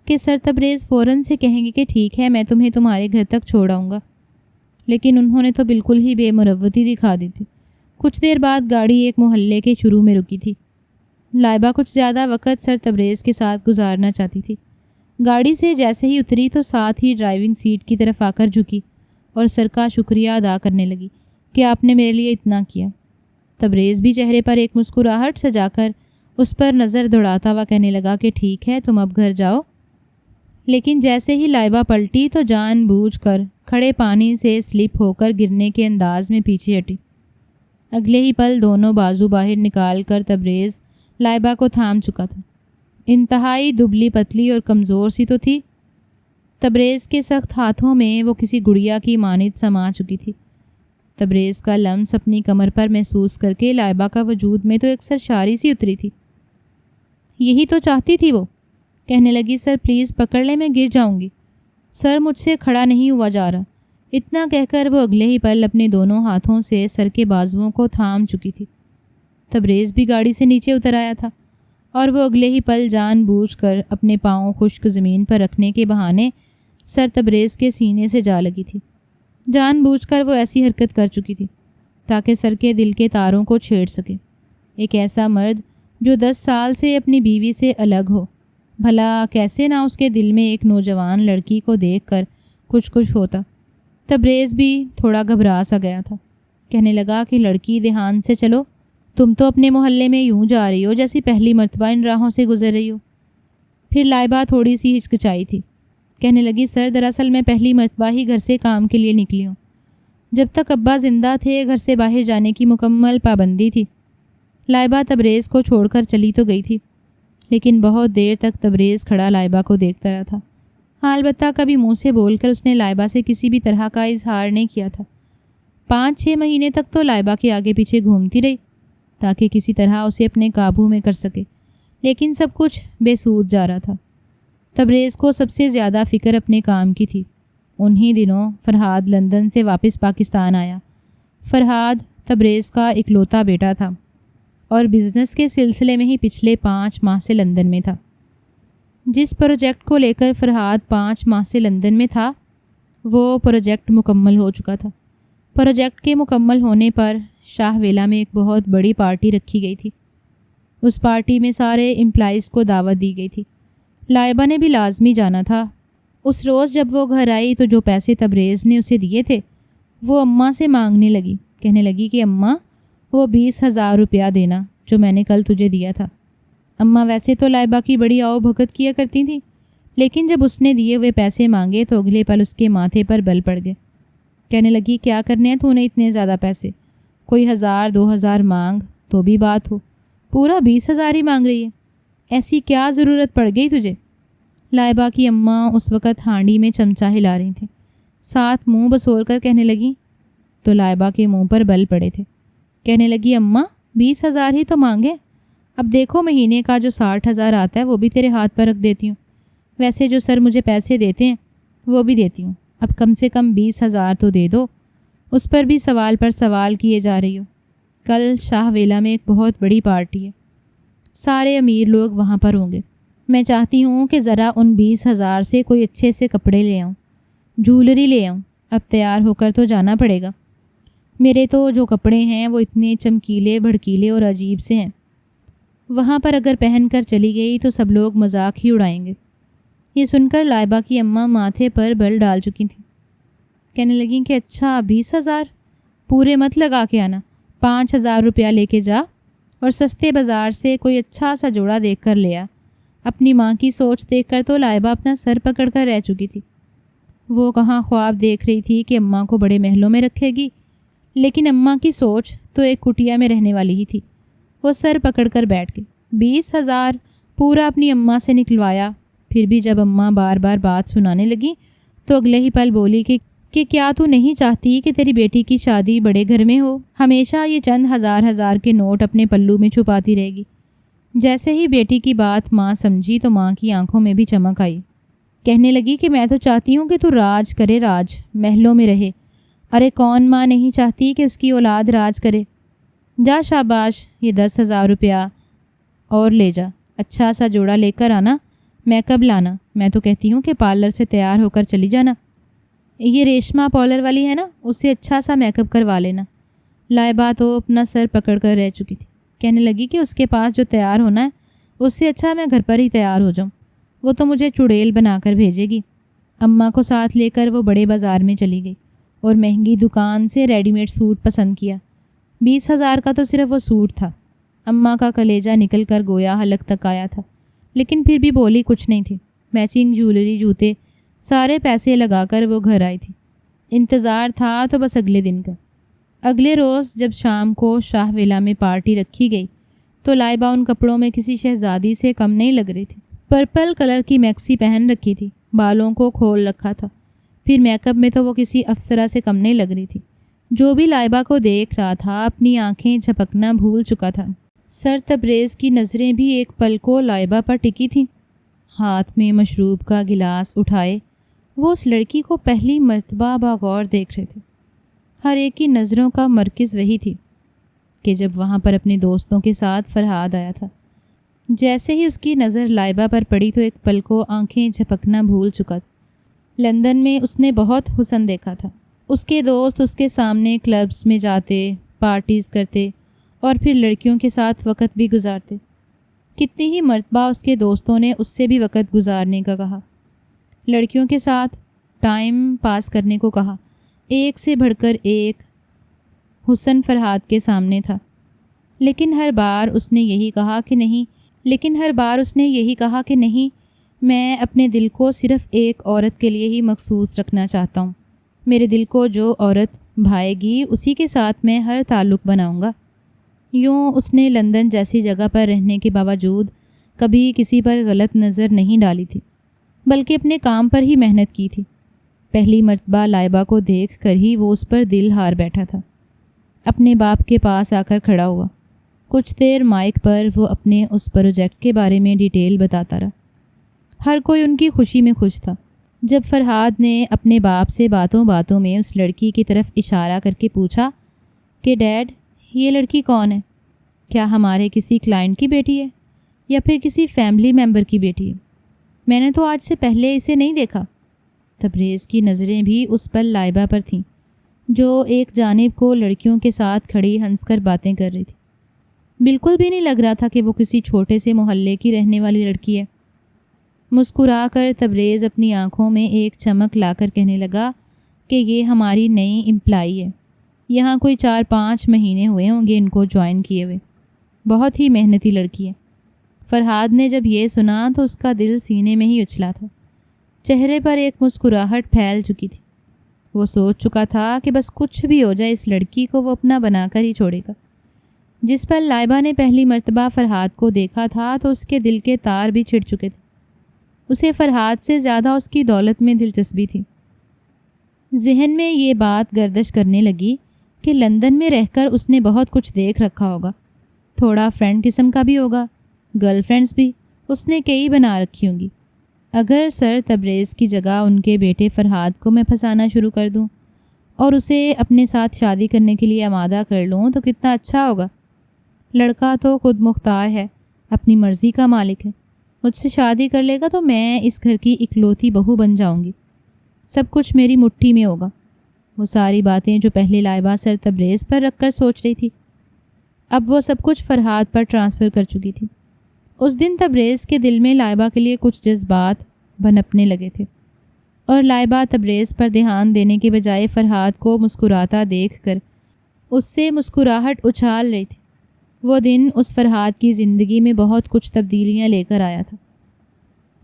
کہ سر تبریز فوراً سے کہیں گے کہ ٹھیک ہے میں تمہیں تمہارے گھر تک چھوڑ آؤں گا، لیکن انہوں نے تو بالکل ہی بے مروتی دکھا دی تھی۔ کچھ دیر بعد گاڑی ایک محلے کے شروع میں رکی تھی۔ لائبہ کچھ زیادہ وقت سر تبریز کے ساتھ گزارنا چاہتی تھی۔ گاڑی سے جیسے ہی اتری تو ساتھ ہی ڈرائیونگ سیٹ کی طرف آ کر جھکی اور سر کا شکریہ ادا کرنے لگی کہ آپ نے میرے لیے اتنا کیا۔ تبریز بھی چہرے پر ایک مسکراہٹ سجا کر اس پر نظر دوڑاتا ہوا کہنے لگا کہ ٹھیک ہے تم اب گھر جاؤ۔ لیکن جیسے ہی لائبہ پلٹی تو جان بوجھ کر کھڑے پانی سے سلپ ہو کر گرنے کے انداز میں پیچھے ہٹی۔ اگلے ہی پل دونوں بازو باہر نکال کر تبریز لائبہ کو تھام چکا تھا۔ انتہائی دبلی پتلی اور کمزور سی تو تھی۔ تبریز کے سخت ہاتھوں میں وہ کسی گڑیا کی مانند سما چکی تھی۔ تبریز کا لمس اپنی کمر پر محسوس کر کے لائبہ کا وجود میں تو ایک سرشاری سی اتری تھی۔ یہی تو چاہتی تھی وہ، کہنے لگی سر پلیز پکڑ لیں، میں گر جاؤں گی، سر مجھ سے کھڑا نہیں ہوا جا رہا۔ اتنا کہہ کر وہ اگلے ہی پل اپنے دونوں ہاتھوں سے سر کے بازوؤں کو تھام چکی تھی۔ تبریز بھی گاڑی سے نیچے اتر آیا تھا اور وہ اگلے ہی پل جان بوجھ کر اپنے پاؤں خشک زمین پر رکھنے کے بہانے سر تبریز کے سینے سے جا لگی تھی۔ جان بوجھ کر وہ ایسی حرکت کر چکی تھی تاکہ سر کے دل کے تاروں کو چھیڑ سکے۔ ایک ایسا مرد جو 10 سال سے اپنی بیوی سے الگ ہو، بھلا کیسے نہ اس کے دل میں ایک نوجوان لڑکی کو دیکھ کر کچھ ہوتا۔ تبریز بھی تھوڑا گھبرا سا گیا تھا، کہنے لگا کہ لڑکی دھیان سے چلو، تم تو اپنے محلے میں یوں جا رہی ہو جیسی پہلی مرتبہ ان راہوں سے گزر رہی ہو۔ پھر لائبہ تھوڑی سی ہچکچائی تھی، کہنے لگی سر دراصل میں پہلی مرتبہ ہی گھر سے کام کے لیے نکلی ہوں، جب تک ابا زندہ تھے گھر سے باہر جانے کی مکمل پابندی تھی۔ لائبہ تبریز کو چھوڑ کر چلی تو گئی تھی، لیکن بہت دیر تک تبریز کھڑا لائبہ کو دیکھتا رہا تھا۔ ہاں البتہ کبھی منہ سے بول کر اس نے لائبہ سے کسی بھی طرح کا اظہار نہیں کیا تھا۔ 5-6 مہینے تک تو لائبہ کے آگے پیچھے گھومتی رہی تاکہ کسی طرح اسے اپنے قابو میں کر سکے، لیکن سب کچھ بے سود جا رہا تھا۔ تبریز کو سب سے زیادہ فکر اپنے کام کی تھی۔ انہی دنوں فرحاد لندن سے واپس پاکستان آیا۔ فرحاد تبریز کا اکلوتا بیٹا تھا اور بزنس کے سلسلے میں ہی پچھلے 5 ماہ سے لندن میں تھا۔ جس پروجیکٹ کو لے کر فرحاد 5 ماہ سے لندن میں تھا وہ پروجیکٹ مکمل ہو چکا تھا۔ پروجیکٹ کے مکمل ہونے پر شاہ ویلا میں ایک بہت بڑی پارٹی رکھی گئی تھی۔ اس پارٹی میں سارے امپلائیز کو دعوت دی گئی تھی۔ لائبہ نے بھی لازمی جانا تھا۔ اس روز جب وہ گھر آئی تو جو پیسے تبریز نے اسے دیے تھے وہ اماں سے مانگنے لگی، کہنے لگی کہ اماں وہ 20,000 روپیہ دینا جو میں نے کل تجھے دیا تھا۔ اماں ویسے تو لائبہ کی بڑی آؤ بھگت کیا کرتی تھیں، لیکن جب اس نے دیے ہوئے پیسے مانگے تو اگلے پل اس کے ماتھے پر بل پڑ گئے۔ کہنے لگی کیا کرنے ہیں تو نے اتنے زیادہ پیسے، کوئی 1,000-2,000 مانگ تو بھی بات ہو، پورا 20,000 ہی مانگ رہی ہے، ایسی کیا ضرورت پڑ گئی تجھے؟ لائبہ کی اماں اس وقت ہانڈی میں چمچہ ہلا رہی تھیں، ساتھ منہ بسور کر کہنے لگیں تو لائبہ کے منہ پر بل پڑے تھے۔ کہنے لگی اماں 20,000 ہی تو مانگے، اب دیکھو مہینے کا جو 60,000 آتا ہے وہ بھی تیرے ہاتھ پر رکھ دیتی ہوں، ویسے جو سر مجھے پیسے دیتے ہیں وہ بھی دیتی ہوں، اب کم سے کم 20,000 تو دے دو۔ اس پر بھی سوال پر سوال کیے جا رہی ہو۔ کل شاہ ویلا میں ایک بہت بڑی پارٹی ہے، سارے امیر لوگ وہاں پر ہوں گے، میں چاہتی ہوں کہ ذرا ان 20,000 سے کوئی اچھے سے کپڑے لے آؤں، جولری لے آؤں، اب تیار ہو کر تو جانا پڑے گا، میرے تو جو کپڑے ہیں وہ اتنے چمکیلے بھڑکیلے اور عجیب سے ہیں، وہاں پر اگر پہن کر چلی گئی تو سب لوگ مذاق ہی اڑائیں گے۔ یہ سن کر لائبہ کی اماں ماتھے پر بل ڈال چکی تھیں۔ کہنے لگیں کہ اچھا 20,000 پورے مت لگا کے آنا، 5,000 روپیہ لے کے جا اور سستے بازار سے کوئی اچھا سا جوڑا دیکھ کر لے آ۔ اپنی ماں کی سوچ دیکھ کر تو لائبہ اپنا سر پکڑ کر رہ چکی تھی۔ وہ کہاں خواب دیکھ رہی تھی کہ اماں کو بڑے محلوں میں رکھے گی، لیکن اماں کی سوچ تو ایک کٹیا میں رہنے والی ہی تھی۔ وہ سر پکڑ کر بیٹھ گئی۔ 20,000 پورا اپنی اماں سے نکلوایا، پھر بھی جب اماں بار بار بات سنانے لگی تو اگلے ہی پل بولی کہ کیا تو نہیں چاہتی کہ تیری بیٹی کی شادی بڑے گھر میں ہو؟ ہمیشہ یہ چند ہزار کے نوٹ اپنے پلو میں چھپاتی رہے گی۔ جیسے ہی بیٹی کی بات ماں سمجھی تو ماں کی آنکھوں میں بھی چمک آئی۔ کہنے لگی کہ میں تو چاہتی ہوں کہ تو راج کرے، راج محلوں میں رہے۔ ارے کون ماں نہیں چاہتی کہ اس کی اولاد راج کرے؟ جا شاباش، یہ 10,000 روپیہ اور لے جا، اچھا سا جوڑا لے کر آنا، میک اپ لانا، میں تو کہتی ہوں کہ پارلر سے تیار ہو کر چلی جانا، یہ ریشمہ پارلر والی ہے نا، اس سے اچھا سا میک اپ کروا لینا۔ لائبہ تو اپنا سر پکڑ کر رہ چکی تھی۔ کہنے لگی کہ اس کے پاس جو تیار ہونا ہے اس سے اچھا میں گھر پر ہی تیار ہو جاؤں، وہ تو مجھے چڑیل بنا کر بھیجے گی۔ اماں کو ساتھ لے کر وہ بڑے بازار میں چلی گئی اور مہنگی دکان سے ریڈی میڈ سوٹ پسند کیا۔ 20,000 کا تو صرف وہ سوٹ تھا۔ اماں کا کلیجہ نکل کر گویا حلق تک آیا تھا، لیکن پھر بھی بولی کچھ نہیں تھی۔ میچنگ جولری، جوتے، سارے پیسے لگا کر وہ گھر آئی تھی۔ انتظار تھا تو بس اگلے دن کا۔ اگلے روز جب شام کو شاہ ویلا میں پارٹی رکھی گئی تو لائبہ ان کپڑوں میں کسی شہزادی سے کم نہیں لگ رہی تھی۔ پرپل کلر کی میکسی پہن رکھی تھی، بالوں کو کھول رکھا تھا، پھر میک اپ میں تو وہ کسی افسرہ سے کم نہیں لگ رہی تھی۔ جو بھی لائبہ کو دیکھ رہا تھا اپنی آنکھیں جھپکنا بھول چکا تھا۔ سر تبریز کی نظریں بھی ایک پل کو لائبہ پر ٹکی تھیں۔ ہاتھ میں مشروب کا گلاس اٹھائے وہ اس لڑکی کو پہلی مرتبہ باغور دیکھ رہے تھے۔ ہر ایک کی نظروں کا مرکز وہی تھی کہ جب وہاں پر اپنے دوستوں کے ساتھ فرحاد آیا تھا، جیسے ہی اس کی نظر لائبہ پر پڑی تو ایک پل کو آنکھیں جھپکنا بھول چکا تھا۔ لندن میں اس نے بہت حسن دیکھا تھا۔ اس کے دوست اس کے سامنے کلبز میں جاتے، پارٹیز کرتے اور پھر لڑکیوں کے ساتھ وقت بھی گزارتے۔ کتنی ہی مرتبہ اس کے دوستوں نے اس سے بھی وقت گزارنے کا کہا، لڑکیوں کے ساتھ ٹائم پاس کرنے کو کہا۔ ایک سے بڑھ کر ایک حسن فرحاد کے سامنے تھا، لیکن ہر بار اس نے یہی کہا کہ نہیں، میں اپنے دل کو صرف ایک عورت کے لیے ہی مخصوص رکھنا چاہتا ہوں، میرے دل کو جو عورت بھائے گی اسی کے ساتھ میں ہر تعلق بناؤں گا۔ یوں اس نے لندن جیسی جگہ پر رہنے کے باوجود کبھی کسی پر غلط نظر نہیں ڈالی تھی، بلکہ اپنے کام پر ہی محنت کی تھی۔ پہلی مرتبہ لائبہ کو دیکھ کر ہی وہ اس پر دل ہار بیٹھا تھا۔ اپنے باپ کے پاس آ کر کھڑا ہوا۔ کچھ دیر مائک پر وہ اپنے اس پروجیکٹ کے بارے میں ڈیٹیل بتاتا رہا۔ ہر کوئی ان کی خوشی میں خوش تھا۔ جب فرحاد نے اپنے باپ سے باتوں باتوں میں اس لڑکی کی طرف اشارہ کر کے پوچھا کہ ڈیڈ، یہ لڑکی کون ہے؟ کیا ہمارے کسی کلائنٹ کی بیٹی ہے یا پھر کسی فیملی ممبر کی بیٹی ہے؟ میں نے تو آج سے پہلے اسے نہیں دیکھا۔ تبریز کی نظریں بھی اس پر لائبہ پر تھیں، جو ایک جانب کو لڑکیوں کے ساتھ کھڑی ہنس کر باتیں کر رہی تھی۔ بالکل بھی نہیں لگ رہا تھا کہ وہ کسی چھوٹے سے محلے کی رہنے والی لڑکی ہے۔ مسکرا کر تبریز اپنی آنکھوں میں ایک چمک لا کر کہنے لگا کہ یہ ہماری نئی امپلائی ہے، یہاں کوئی 4-5 مہینے ہوئے ہوں گے ان کو جوائن کیے ہوئے، بہت ہی محنتی لڑکی ہے۔ فرحاد نے جب یہ سنا تو اس کا دل سینے میں ہی اچھلا تھا، چہرے پر ایک مسکراہٹ پھیل چکی تھی۔ وہ سوچ چکا تھا کہ بس کچھ بھی ہو جائے اس لڑکی کو وہ اپنا بنا کر ہی چھوڑے گا۔ جس پر لائبہ نے پہلی مرتبہ فرحاد کو دیکھا تھا تو اس کے دل کے تار بھی چھڑ چکے تھے۔ اسے فرحاد سے زیادہ اس کی دولت میں دلچسپی تھی۔ ذہن میں یہ بات گردش کرنے لگی کہ لندن میں رہ کر اس نے بہت کچھ دیکھ رکھا ہوگا، تھوڑا فرینڈ قسم کا بھی ہوگا، گرل فرینڈز بھی اس نے کئی بنا رکھی ہوں گی۔ اگر سر تبریز کی جگہ ان کے بیٹے فرحاد کو میں پھنسانا شروع کر دوں اور اسے اپنے ساتھ شادی کرنے کے لیے آمادہ کر لوں تو کتنا اچھا ہوگا۔ لڑکا تو خود مختار ہے، اپنی مرضی کا مالک ہے، مجھ سے شادی کر لے گا تو میں اس گھر کی اکلوتی بہو بن جاؤں گی، سب کچھ میری مٹھی میں ہوگا۔ وہ ساری باتیں جو پہلے لائبہ سر تبریز پر رکھ کر سوچ رہی تھی، اب وہ سب کچھ فرحاد پر ٹرانسفر کر چکی تھی۔ اس دن تبریز کے دل میں لائبہ کے لیے کچھ جذبات بنپنے لگے تھے، اور لائبہ تبریز پر دھیان دینے کے بجائے فرحاد کو مسکراتا دیکھ کر اس سے مسکراہٹ اچھال رہی تھی۔ وہ دن اس فرحاد کی زندگی میں بہت کچھ تبدیلیاں لے کر آیا تھا،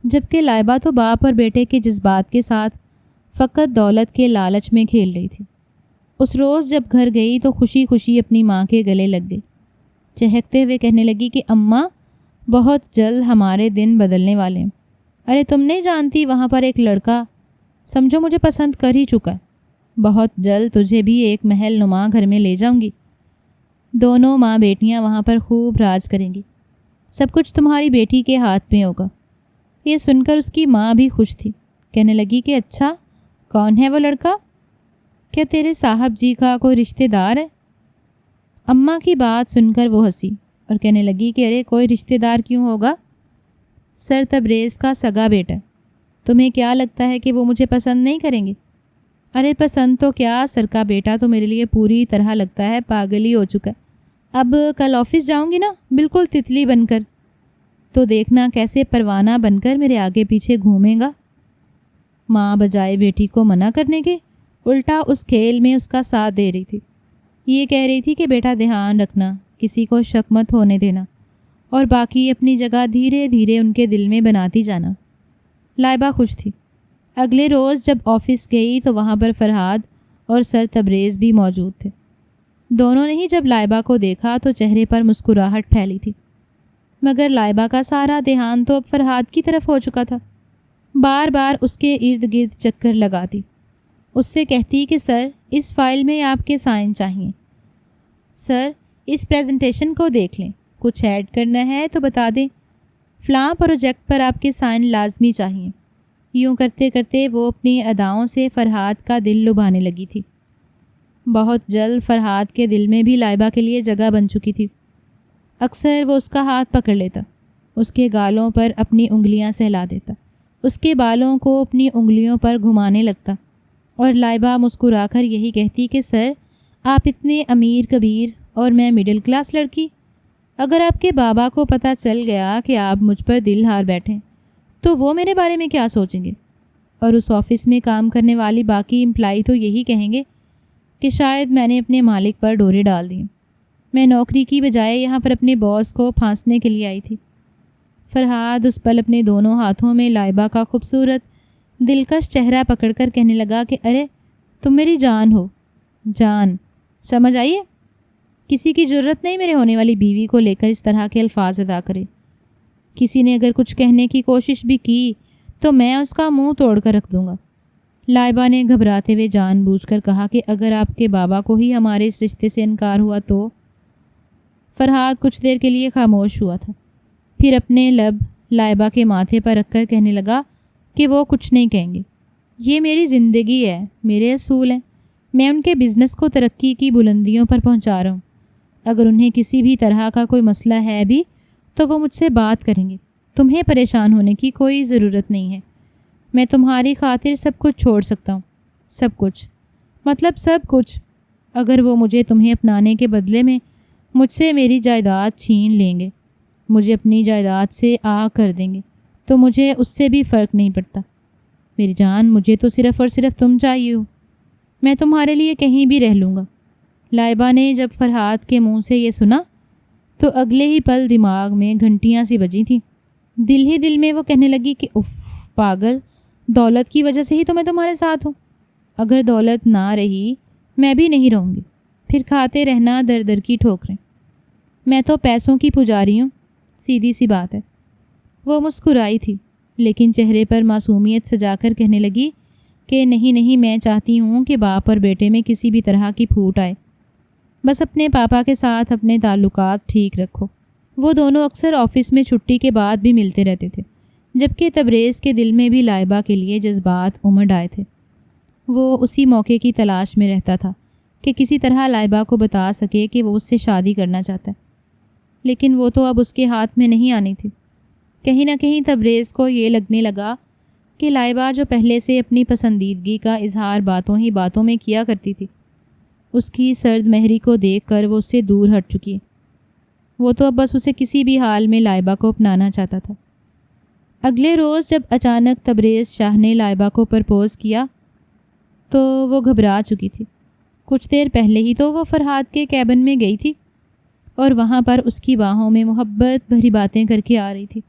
جبکہ لائبہ تو باپ اور بیٹے کے جذبات کے ساتھ فقط دولت کے لالچ میں کھیل رہی تھی۔ اس روز جب گھر گئی تو خوشی خوشی اپنی ماں کے گلے لگ گئی، چہکتے ہوئے کہنے لگی کہ اماں بہت جلد ہمارے دن بدلنے والے ہیں۔ ارے تم نہیں جانتی، وہاں پر ایک لڑکا سمجھو مجھے پسند کر ہی چکا ہے، بہت جلد تجھے بھی ایک محل نما گھر میں لے جاؤں گی، دونوں ماں بیٹیاں وہاں پر خوب راج کریں گی، سب کچھ تمہاری بیٹی کے ہاتھ میں ہوگا۔ یہ سن کر اس کی ماں بھی خوش تھی، کہنے لگی کہ اچھا کون ہے وہ لڑکا؟ کیا تیرے صاحب جی کا کوئی رشتہ دار ہے؟ اماں کی بات سن کر وہ ہنسی اور کہنے لگی کہ ارے کوئی رشتہ دار کیوں ہوگا، سر تبریز کا سگا بیٹا، تمہیں کیا لگتا ہے کہ وہ مجھے پسند نہیں کریں گے؟ ارے پسند تو کیا، سر کا بیٹا تو میرے لیے پوری طرح لگتا ہے پاگل ہی ہو چکا ہے۔ اب کل آفس جاؤں گی نا بالکل تتلی بن کر، تو دیکھنا کیسے پروانہ بن کر میرے آگے پیچھے گھومے گا۔ ماں بجائے بیٹی کو منع کرنے کے الٹا اس کھیل میں اس کا ساتھ دے رہی تھی، یہ کہہ رہی تھی کہ بیٹا دھیان رکھنا، کسی کو شک مت ہونے دینا، اور باقی اپنی جگہ دھیرے دھیرے ان کے دل میں بناتی جانا۔ لائبہ خوش تھی۔ اگلے روز جب آفس گئی تو وہاں پر فرحاد اور سر تبریز بھی موجود تھے۔ دونوں نے ہی جب لائبہ کو دیکھا تو چہرے پر مسکراہٹ پھیلی تھی، مگر لائبہ کا سارا دھیان تو اب فرحاد کی طرف ہو چکا تھا۔ بار بار اس کے ارد گرد چکر لگاتی، اس سے کہتی کہ سر اس فائل میں آپ کے سائن چاہیے، سر اس پریزنٹیشن کو دیکھ لیں، کچھ ایڈ کرنا ہے تو بتا دیں، فلاں پروجیکٹ پر آپ کے سائن لازمی چاہیے۔ یوں کرتے کرتے وہ اپنی اداؤں سے فرحاد کا دل لبھانے لگی تھی۔ بہت جلد فرحاد کے دل میں بھی لائبہ کے لیے جگہ بن چکی تھی۔ اکثر وہ اس کا ہاتھ پکڑ لیتا، اس کے گالوں پر اپنی انگلیاں سہلا دیتا، اس کے بالوں کو اپنی انگلیوں پر گھمانے لگتا، اور لائبہ مسکرا کر یہی کہتی کہ سر آپ اتنے امیر کبیر اور میں مڈل کلاس لڑکی، اگر آپ کے بابا کو پتہ چل گیا کہ آپ مجھ پر دل ہار بیٹھیں تو وہ میرے بارے میں کیا سوچیں گے؟ اور اس آفس میں کام کرنے والی باقی امپلائی تو یہی کہیں گے کہ شاید میں نے اپنے مالک پر ڈورے ڈال دیں، میں نوکری کی بجائے یہاں پر اپنے باس کو پھانسنے کے لیے آئی تھی۔ فرحاد اس پل اپنے دونوں ہاتھوں میں لائبہ کا خوبصورت دلکش چہرہ پکڑ کر کہنے لگا کہ ارے تم میری جان ہو، جان، سمجھ آئیے؟ کسی کی ضرورت نہیں میرے ہونے والی بیوی کو لے کر اس طرح کے الفاظ ادا کرے، کسی نے اگر کچھ کہنے کی کوشش بھی کی تو میں اس کا منہ توڑ کر رکھ دوں گا۔ لائبہ نے گھبراتے ہوئے جان بوجھ کر کہا کہ اگر آپ کے بابا کو ہی ہمارے اس رشتے سے انکار ہوا تو؟ فرحاد کچھ دیر کے لیے خاموش ہوا تھا، پھر اپنے لب لائبہ کے ماتھے پر رکھ کر کہنے لگا کہ وہ کچھ نہیں کہیں گے، یہ میری زندگی ہے، میرے اصول ہیں، میں ان کے بزنس کو ترقی کی بلندیوں پر پہنچا رہا ہوں، اگر انہیں کسی بھی طرح کا کوئی مسئلہ ہے بھی تو وہ مجھ سے بات کریں گے، تمہیں پریشان ہونے کی کوئی ضرورت نہیں ہے، میں تمہاری خاطر سب کچھ چھوڑ سکتا ہوں، سب کچھ، مطلب سب کچھ، اگر وہ مجھے تمہیں اپنانے کے بدلے میں مجھ سے میری جائیداد چھین لیں گے، مجھے اپنی جائیداد سے آگ کر دیں گے تو مجھے اس سے بھی فرق نہیں پڑتا، میری جان مجھے تو صرف اور صرف تم چاہیے ہو، میں تمہارے لیے کہیں بھی رہ لوں گا۔ لائبہ نے جب فرحاد کے منہ سے یہ سنا تو اگلے ہی پل دماغ میں گھنٹیاں سی بجی تھیں، دل ہی دل میں وہ کہنے لگی کہ اف پاگل، دولت کی وجہ سے ہی تو میں تمہارے ساتھ ہوں، اگر دولت نہ رہی میں بھی نہیں رہوں گی، پھر کھاتے رہنا در در کی ٹھوکریں، میں تو پیسوں کی پجاری ہوں، سیدھی سی بات ہے۔ وہ مسکرائی تھی، لیکن چہرے پر معصومیت سجا کر کہنے لگی کہ نہیں میں چاہتی ہوں کہ باپ اور بیٹے میں کسی بھی طرح کی پھوٹ آئے، بس اپنے پاپا کے ساتھ اپنے تعلقات ٹھیک رکھو۔ وہ دونوں اکثر آفس میں چھٹی کے بعد بھی ملتے رہتے تھے، جبکہ تبریز کے دل میں بھی لائبہ کے لیے جذبات امڈ آئے تھے۔ وہ اسی موقع کی تلاش میں رہتا تھا کہ کسی طرح لائبہ کو بتا سکے کہ وہ اس سے شادی کرنا چاہتا ہے، لیکن وہ تو اب اس کے ہاتھ میں نہیں آنی تھی۔ کہیں نہ کہیں تبریز کو یہ لگنے لگا کہ لائبہ جو پہلے سے اپنی پسندیدگی کا اظہار باتوں ہی باتوں میں کیا کرتی تھی، اس کی سرد مہری کو دیکھ کر وہ اس سے دور ہٹ چکی ہے۔ وہ تو اب بس اسے کسی بھی حال میں لائبہ کو اپنانا چاہتا تھا۔ اگلے روز جب اچانک تبریز شاہ نے لائبہ کو پرپوز کیا تو وہ گھبرا چکی تھی۔ کچھ دیر پہلے ہی تو وہ فرحاد کے کیبن میں گئی تھی اور وہاں پر اس کی باہوں میں محبت بھری باتیں کر کے آ رہی تھی۔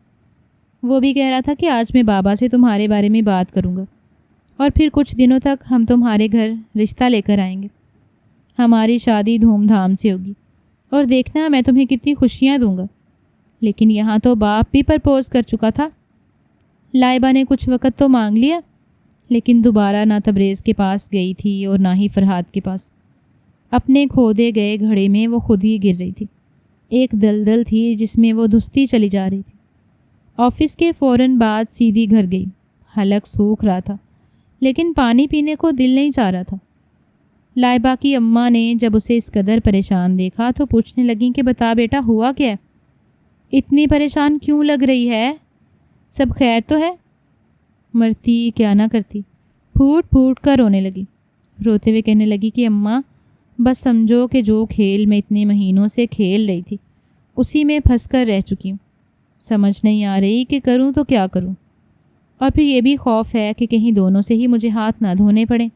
وہ بھی کہہ رہا تھا کہ آج میں بابا سے تمہارے بارے میں بات کروں گا اور پھر کچھ دنوں تک ہم تمہارے گھر رشتہ لے کر آئیں گے، ہماری شادی دھوم دھام سے ہوگی اور دیکھنا میں تمہیں کتنی خوشیاں دوں گا۔ لیکن یہاں تو باپ بھی پرپوز کر چکا تھا۔ لائبہ نے کچھ وقت تو مانگ لیا، لیکن دوبارہ نہ تبریز کے پاس گئی تھی اور نہ ہی فرحاد کے پاس۔ اپنے کھودے گئے گھڑے میں وہ خود ہی گر رہی تھی۔ ایک دلدل تھی جس میں وہ دھستی چلی جا رہی تھی۔ آفس کے فوراً بعد سیدھی گھر گئی۔ حلق سوکھ رہا تھا، لیکن پانی پینے کو دل نہیں چاہ رہا تھا۔ لائبہ کی اماں نے جب اسے اس قدر پریشان دیکھا تو پوچھنے لگیں کہ بتا بیٹا ہوا کیا ہے؟ اتنی پریشان کیوں لگ رہی ہے؟ سب خیر تو ہے؟ مرتی کیا نہ کرتی، پھوٹ پھوٹ کر رونے لگی۔ روتے ہوئے کہنے لگی کہ اماں بس سمجھو کہ جو کھیل میں اتنے مہینوں سے کھیل رہی تھی اسی میں پھنس کر رہ چکی ہوں۔ سمجھ نہیں آ رہی کہ کروں تو کیا کروں، اور پھر یہ بھی خوف ہے کہ کہیں دونوں سے ہی مجھے ہاتھ نہ دھونے پڑیں۔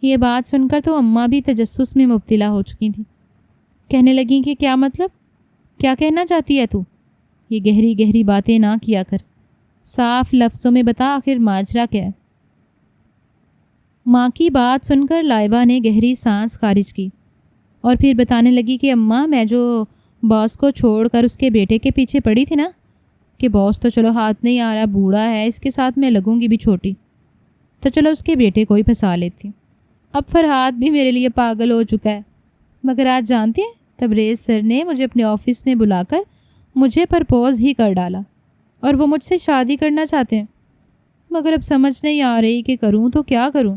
یہ بات سن کر تو اماں بھی تجسس میں مبتلا ہو چکی تھیں۔ کہنے لگیں کہ کیا مطلب؟ کیا کہنا چاہتی ہے تو؟ یہ گہری گہری باتیں نہ کیا کر، صاف لفظوں میں بتا آخر ماجرا کیا ہے؟ ماں کی بات سن کر لائبہ نے گہری سانس خارج کی اور پھر بتانے لگی کہ اماں میں جو باس کو چھوڑ کر اس کے بیٹے کے پیچھے پڑی تھی نا، کہ باس تو چلو ہاتھ نہیں آ رہا، بوڑھا ہے، اس کے ساتھ میں لگوں گی بھی چھوٹی، تو چلو اس کے بیٹے کو ہی پھنسا لیتی ہوں۔ اب فرحاد بھی میرے لیے پاگل ہو چکا ہے۔ مگر آج جانتے ہیں تبریز سر نے مجھے اپنے آفس میں بلا کر مجھے پرپوز ہی کر ڈالا اور وہ مجھ سے شادی کرنا چاہتے ہیں۔ مگر اب سمجھ نہیں آ رہی کہ کروں تو کیا کروں،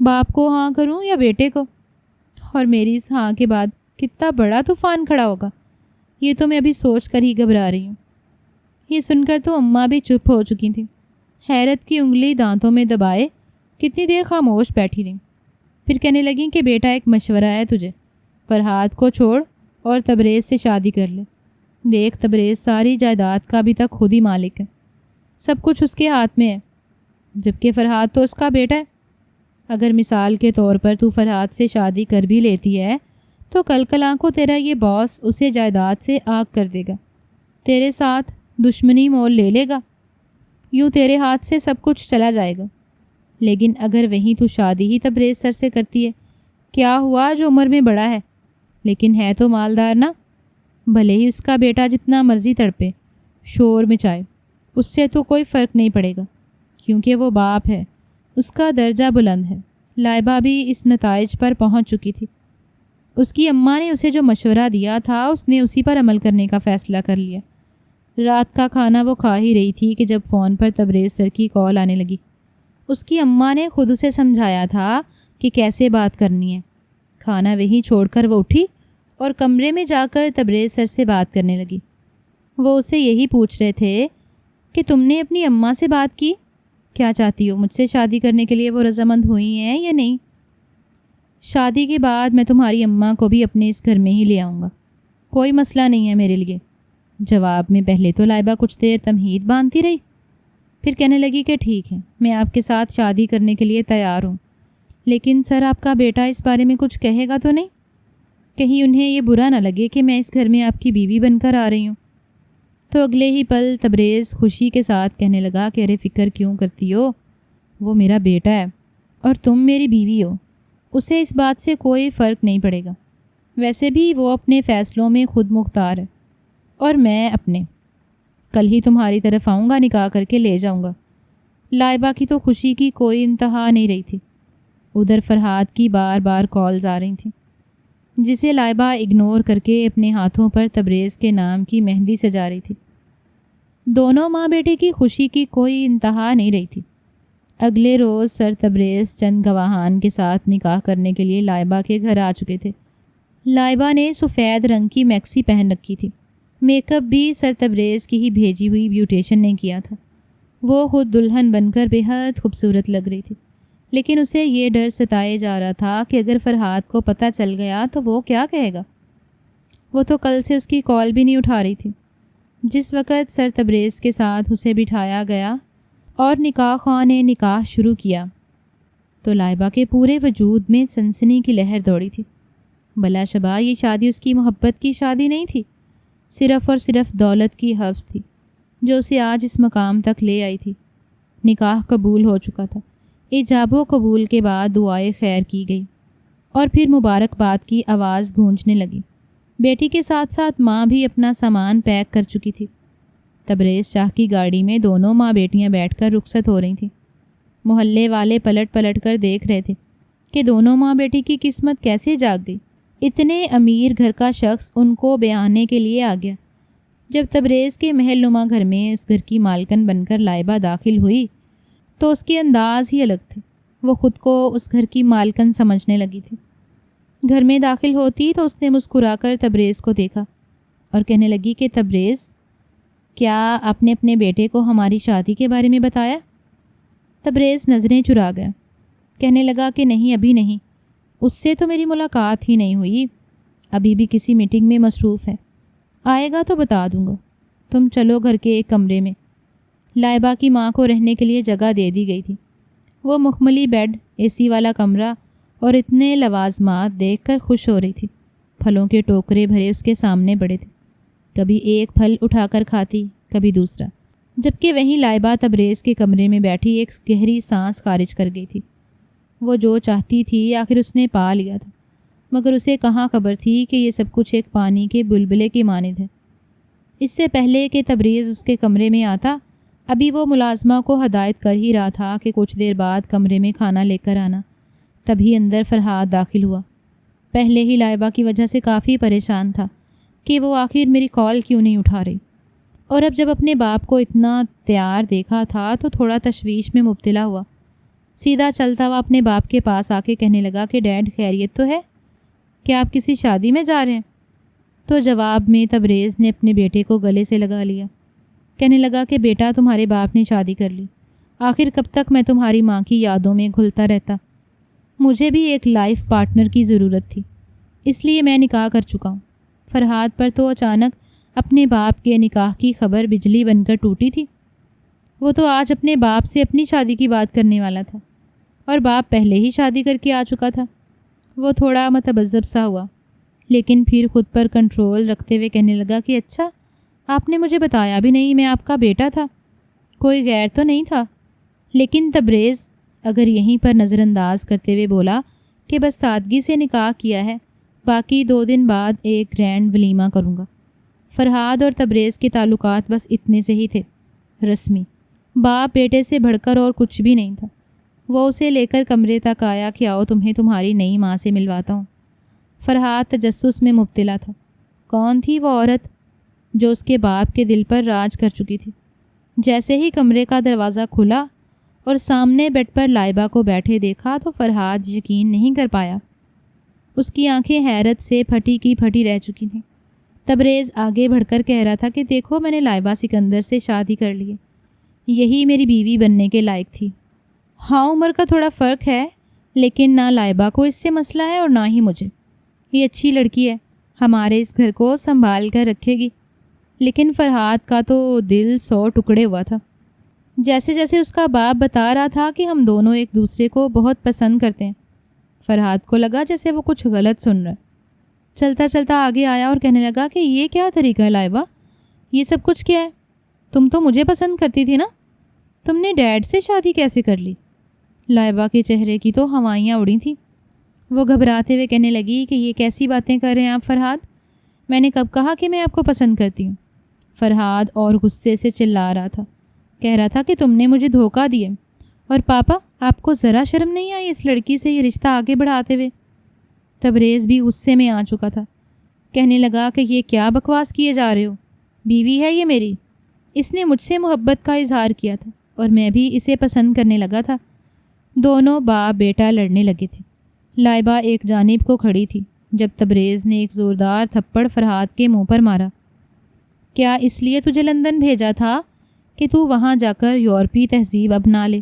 باپ کو ہاں کروں یا بیٹے کو؟ اور میری اس ہاں کے بعد کتنا بڑا طوفان کھڑا ہوگا، یہ تو میں ابھی سوچ کر ہی گھبرا رہی ہوں۔ یہ سن کر تو اماں بھی چپ ہو چکی تھیں۔ حیرت کی انگلی دانتوں میں دبائے کتنی دیر خاموش بیٹھی رہیں، پھر کہنے لگیں کہ بیٹا ایک مشورہ ہے تجھے، فرحاد کو چھوڑ اور تبریز سے شادی کر لے۔ دیکھ تبریز ساری جائیداد کا ابھی تک خود ہی مالک ہے، سب کچھ اس کے ہاتھ میں ہے، جبکہ فرحاد تو اس کا بیٹا ہے۔ اگر مثال کے طور پر تو فرحاد سے شادی کر بھی لیتی ہے تو کل کلاں کو تیرا یہ باس اسے جائیداد سے آگ کر دے گا، تیرے ساتھ دشمنی مول لے لے گا، یوں تیرے ہاتھ سے سب کچھ چلا جائے گا۔ لیکن اگر وہیں تو شادی ہی تبریز سر سے کرتی ہے، کیا ہوا جو عمر میں بڑا ہے لیکن ہے تو مالدار نا، بھلے ہی اس کا بیٹا جتنا مرضی تڑپے شور مچائے، اس سے تو کوئی فرق نہیں پڑے گا، کیونکہ وہ باپ ہے، اس کا درجہ بلند ہے۔ لائبہ بھی اس نتائج پر پہنچ چکی تھی۔ اس کی اماں نے اسے جو مشورہ دیا تھا اس نے اسی پر عمل کرنے کا فیصلہ کر لیا۔ رات کا کھانا وہ کھا ہی رہی تھی کہ جب فون پر تبریز سر کی کال آنے لگی۔ اس کی اماں نے خود اسے سمجھایا تھا کہ کیسے بات کرنی ہے۔ کھانا وہیں چھوڑ کر وہ اٹھی اور کمرے میں جا کر تبریز سر سے بات کرنے لگی۔ وہ اسے یہی پوچھ رہے تھے کہ تم نے اپنی اماں سے بات کی، کیا چاہتی ہو، مجھ سے شادی کرنے کے لیے وہ رضامند ہوئی ہیں یا نہیں؟ شادی کے بعد میں تمہاری اماں کو بھی اپنے اس گھر میں ہی لے آؤں گا، کوئی مسئلہ نہیں ہے میرے لیے۔ جواب میں پہلے تو لائبہ کچھ دیر تمہید باندھتی رہی، پھر کہنے لگی کہ ٹھیک ہے، میں آپ کے ساتھ شادی کرنے کے لیے تیار ہوں، لیکن سر آپ کا بیٹا اس بارے میں کچھ کہے گا تو نہیں؟ کہیں انہیں یہ برا نہ لگے کہ میں اس گھر میں آپ کی بیوی بن کر آ رہی ہوں۔ تو اگلے ہی پل تبریز خوشی کے ساتھ کہنے لگا کہ ارے فکر کیوں کرتی ہو، وہ میرا بیٹا ہے اور تم میری بیوی ہو، اسے اس بات سے کوئی فرق نہیں پڑے گا۔ ویسے بھی وہ اپنے فیصلوں میں خود مختار ہے اور میں اپنے۔ کل ہی تمہاری طرف آؤں گا، نکاح کر کے لے جاؤں گا۔ لائبہ کی تو خوشی کی کوئی انتہا نہیں رہی تھی۔ ادھر فرحاد کی بار بار کالز آ رہی تھیں، جسے لائبہ اگنور کر کے اپنے ہاتھوں پر تبریز کے نام کی مہندی سجا رہی تھی۔ دونوں ماں بیٹے کی خوشی کی کوئی انتہا نہیں رہی تھی۔ اگلے روز سر تبریز چند گواہان کے ساتھ نکاح کرنے کے لیے لائبہ کے گھر آ چکے تھے۔ لائبہ نے سفید رنگ کی میکسی پہن رکھی تھی۔ میک اپ بھی سر تبریز کی ہی بھیجی ہوئی بیوٹیشن نے کیا تھا۔ وہ خود دلہن بن کر بے حد خوبصورت لگ رہی تھی، لیکن اسے یہ ڈر ستائے جا رہا تھا کہ اگر فرحاد کو پتہ چل گیا تو وہ کیا کہے گا۔ وہ تو کل سے اس کی کال بھی نہیں اٹھا رہی تھی۔ جس وقت سر تبریز کے ساتھ اسے بٹھایا گیا اور نکاح خواہ نے نکاح شروع کیا تو لائبہ کے پورے وجود میں سنسنی کی لہر دوڑی تھی۔ بلا شبہ یہ شادی اس کی محبت کی شادی نہیں تھی، صرف اور صرف دولت کی حوث تھی جو اسے آج اس مقام تک لے آئی تھی۔ نکاح قبول ہو چکا تھا۔ ایجاب و قبول کے بعد دعائے خیر کی گئی اور پھر مبارکباد کی آواز گونجنے لگی۔ بیٹی کے ساتھ ساتھ ماں بھی اپنا سامان پیک کر چکی تھی۔ تبریز شاہ کی گاڑی میں دونوں ماں بیٹیاں بیٹھ کر رخصت ہو رہی تھیں۔ محلے والے پلٹ پلٹ کر دیکھ رہے تھے کہ دونوں ماں بیٹی کی قسمت کیسے جاگ گئی۔ اتنے امیر گھر کا شخص ان کو بیانے کے لیے آ گیا۔ جب تبریز کے محل نما گھر میں اس گھر کی مالکن بن کر لائبہ داخل ہوئی تو اس کے انداز ہی الگ تھے۔ وہ خود کو اس گھر کی مالکن سمجھنے لگی تھی۔ گھر میں داخل ہوتی تو اس نے مسکرا کر تبریز کو دیکھا اور کہنے لگی کہ تبریز، کیا آپ نے اپنے بیٹے کو ہماری شادی کے بارے میں بتایا؟ تبریز نظریں چرا گیا، کہنے لگا کہ نہیں، ابھی نہیں، اس سے تو میری ملاقات ہی نہیں ہوئی، ابھی بھی کسی میٹنگ میں مصروف ہے، آئے گا تو بتا دوں گا۔ تم چلو گھر کے ایک کمرے میں۔ لائبہ کی ماں کو رہنے کے لیے جگہ دے دی گئی تھی۔ وہ مخملی بیڈ، اے سی والا کمرہ اور اتنے لوازمات دیکھ کر خوش ہو رہی تھی۔ پھلوں کے ٹوکرے بھرے اس کے سامنے پڑے تھے، کبھی ایک پھل اٹھا کر کھاتی، کبھی دوسرا، جبکہ وہیں لائبہ تبریز کے کمرے میں بیٹھی ایک گہری سانس خارج کر گئی تھی۔ وہ جو چاہتی تھی آخر اس نے پا لیا تھا، مگر اسے کہاں خبر تھی کہ یہ سب کچھ ایک پانی کے بلبلے کی مانند ہے۔ اس سے پہلے کہ تبریز اس کے کمرے میں آتا، ابھی وہ ملازمہ کو ہدایت کر ہی رہا تھا کہ کچھ دیر بعد کمرے میں کھانا لے کر آنا۔ تبھی اندر فرحاد داخل ہوا۔ پہلے ہی لائبہ کی وجہ سے کافی پریشان تھا کہ وہ آخر میری کال کیوں نہیں اٹھا رہی، اور اب جب اپنے باپ کو اتنا تیار دیکھا تھا تو تھوڑا تشویش میں مبتلا ہوا۔ سیدھا چلتا ہوا اپنے باپ کے پاس آ کے کہنے لگا کہ ڈیڈ، خیریت تو ہے؟ کیا آپ کسی شادی میں جا رہے ہیں؟ تو جواب میں تبریز نے اپنے بیٹے کو گلے سے لگا لیا، کہنے لگا کہ بیٹا، تمہارے باپ نے شادی کر لی، آخر کب تک میں تمہاری ماں کی یادوں میں گھلتا رہتا؟ مجھے بھی ایک لائف پارٹنر کی ضرورت تھی، اس لیے میں نکاح کر چکا ہوں۔ فرحاد پر تو اچانک اپنے باپ کے نکاح کی خبر بجلی بن کر ٹوٹی تھی۔ وہ تو آج اپنے باپ سے اپنی شادی کی بات کرنے والا تھا، اور باپ پہلے ہی شادی کر کے آ چکا تھا۔ وہ تھوڑا متبذب سا ہوا، لیکن پھر خود پر کنٹرول رکھتے ہوئے کہنے لگا کہ اچھا، آپ نے مجھے بتایا بھی نہیں میں آپ کا بیٹا تھا، کوئی غیر تو نہیں تھا؟ لیکن تبریز اگر یہیں پر نظر انداز کرتے ہوئے بولا کہ بس سادگی سے نکاح کیا ہے، باقی 2 دن بعد ایک گرینڈ ولیمہ کروں گا۔ فرحاد اور تبریز کے تعلقات بس اتنے سے ہی تھے، رسمی، باپ بیٹے سے بڑھ کر اور کچھ بھی نہیں تھا۔ وہ اسے لے کر کمرے تک آیا کہ آؤ تمہیں تمہاری نئی ماں سے ملواتا ہوں۔ فرحاد تجسس میں مبتلا تھا۔ کون تھی وہ عورت جو اس کے باپ کے دل پر راج کر چکی تھی؟ جیسے ہی کمرے کا دروازہ کھلا اور سامنے بیڈ پر لائبہ کو بیٹھے دیکھا تو فرحاد یقین نہیں کر پایا۔ اس کی آنکھیں حیرت سے پھٹی کی پھٹی رہ چکی تھیں۔ تبریز آگے بڑھ کر کہہ رہا تھا کہ دیکھو، میں نے لائبہ سکندر سے شادی کر لی ہے، یہی میری بیوی بننے کے لائق تھی۔ ہاں، عمر کا تھوڑا فرق ہے، لیکن نہ لائبہ کو اس سے مسئلہ ہے اور نہ ہی مجھے۔ یہ اچھی لڑکی ہے، ہمارے اس گھر کو سنبھال کر رکھے گی۔ لیکن فرحاد کا تو دل 100 ٹکڑے ہوا تھا۔ جیسے جیسے اس کا باپ بتا رہا تھا کہ ہم دونوں ایک دوسرے کو بہت پسند کرتے ہیں، فرحاد کو لگا جیسے وہ کچھ غلط سن رہا ہے۔ چلتا چلتا آگے آیا اور کہنے لگا کہ یہ کیا طریقہ ہے لائبہ، یہ سب کچھ کیا ہے؟ تم تو مجھے پسند کرتی تھی نا، تم نے ڈیڈ سے شادی کیسے کر لی؟ لائبہ کے چہرے کی تو ہوائیاں اڑی تھیں۔ وہ گھبراتے ہوئے کہنے لگی کہ یہ کیسی باتیں کر رہے ہیں آپ فرحاد؟ میں نے کب کہا کہ میں آپ کو پسند کرتی ہوں؟ فرحاد اور غصے سے چلا رہا تھا، کہہ رہا تھا کہ تم نے مجھے دھوکہ دیا، اور پاپا آپ کو ذرا شرم نہیں آئی اس لڑکی سے یہ رشتہ آگے بڑھاتے ہوئے؟ تبریز بھی غصے میں آ چکا تھا، کہنے لگا کہ یہ کیا بکواس کیے جا رہے ہو، بیوی ہے یہ میری، اس نے مجھ سے محبت کا اظہار کیا تھا اور میں بھی اسے پسند کرنے لگا تھا۔ دونوں باپ بیٹا لڑنے لگے تھے۔ لائبہ ایک جانب کو کھڑی تھی جب تبریز نے ایک زوردار تھپڑ فرحاد کے منہ پر مارا۔ کیا اس لیے تجھے لندن بھیجا تھا کہ تو وہاں جا کر یورپی تہذیب اپنا لے؟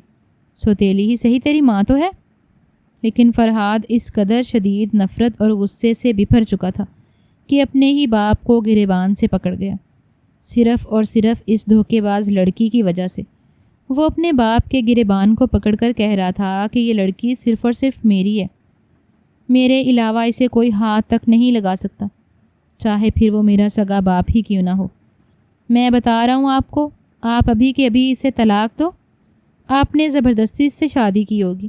سوتیلی ہی صحیح تیری ماں تو ہے۔ لیکن فرحاد اس قدر شدید نفرت اور غصے سے بپھر چکا تھا کہ اپنے ہی باپ کو گریبان سے پکڑ گیا، صرف اور صرف اس دھوکے باز لڑکی کی وجہ سے۔ وہ اپنے باپ کے گریبان کو پکڑ کر کہہ رہا تھا کہ یہ لڑکی صرف اور صرف میری ہے، میرے علاوہ اسے کوئی ہاتھ تک نہیں لگا سکتا، چاہے پھر وہ میرا سگا باپ ہی کیوں نہ ہو۔ میں بتا رہا ہوں آپ کو، آپ ابھی کے ابھی اسے طلاق دو۔ آپ نے زبردستی اس سے شادی کی ہوگی،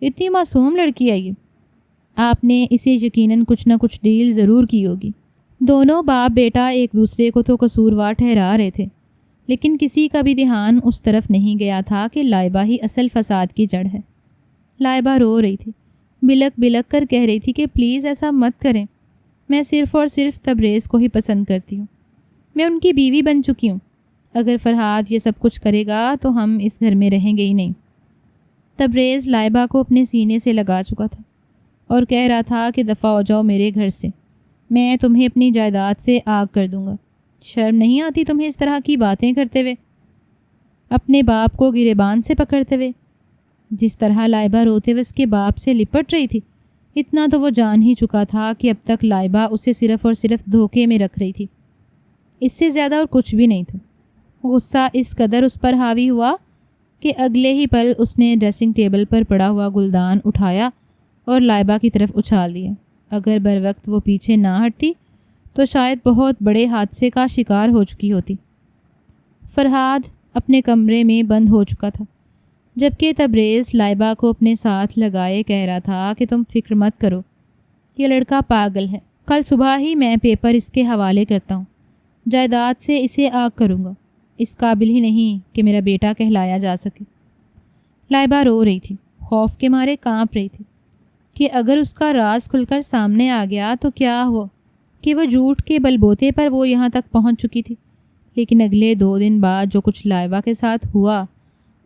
اتنی معصوم لڑکی ہے یہ، آپ نے اسے یقیناً کچھ نہ کچھ ڈیل ضرور کی ہوگی۔ دونوں باپ بیٹا ایک دوسرے کو تو قصوروار ٹھہرا رہے تھے، لیکن کسی کا بھی دھیان اس طرف نہیں گیا تھا کہ لائبہ ہی اصل فساد کی جڑ ہے۔ لائبہ رو رہی تھی، بلک بلک کر کہہ رہی تھی کہ پلیز ایسا مت کریں، میں صرف اور صرف تبریز کو ہی پسند کرتی ہوں، میں ان کی بیوی بن چکی ہوں، اگر فرحاد یہ سب کچھ کرے گا تو ہم اس گھر میں رہیں گے ہی نہیں۔ تبریز لائبہ کو اپنے سینے سے لگا چکا تھا اور کہہ رہا تھا کہ دفع ہو جاؤ میرے گھر سے، میں تمہیں اپنی جائیداد سے آگ کر دوں گا، شرم نہیں آتی تمہیں اس طرح کی باتیں کرتے ہوئے، اپنے باپ کو گریبان سے پکڑتے ہوئے؟ جس طرح لائبہ روتے ہوئے اس کے باپ سے لپٹ رہی تھی، اتنا تو وہ جان ہی چکا تھا کہ اب تک لائبہ اسے صرف اور صرف دھوکے میں رکھ رہی تھی، اس سے زیادہ اور کچھ بھی نہیں تھا۔ غصہ اس قدر اس پر حاوی ہوا کہ اگلے ہی پل اس نے ڈریسنگ ٹیبل پر پڑا ہوا گلدان اٹھایا اور لائبہ کی طرف اچھال دیا۔ اگر بر وقت وہ پیچھے نہ ہٹتی تو شاید بہت بڑے حادثے کا شکار ہو چکی ہوتی۔ فرحاد اپنے کمرے میں بند ہو چکا تھا، جبکہ تبریز لائبہ کو اپنے ساتھ لگائے کہہ رہا تھا کہ تم فکر مت کرو، یہ لڑکا پاگل ہے، کل صبح ہی میں پیپر اس کے حوالے کرتا ہوں، جائیداد سے اسے آگ کروں گا، اس قابل ہی نہیں کہ میرا بیٹا کہلایا جا سکے۔ لائبہ رو رہی تھی، خوف کے مارے کانپ رہی تھی کہ اگر اس کا راز کھل کر سامنے آ گیا تو کیا ہوا، کہ وہ جھوٹ کے بل بوتے پر وہ یہاں تک پہنچ چکی تھی۔ لیکن اگلے 2 دن بعد جو کچھ لائبہ کے ساتھ ہوا،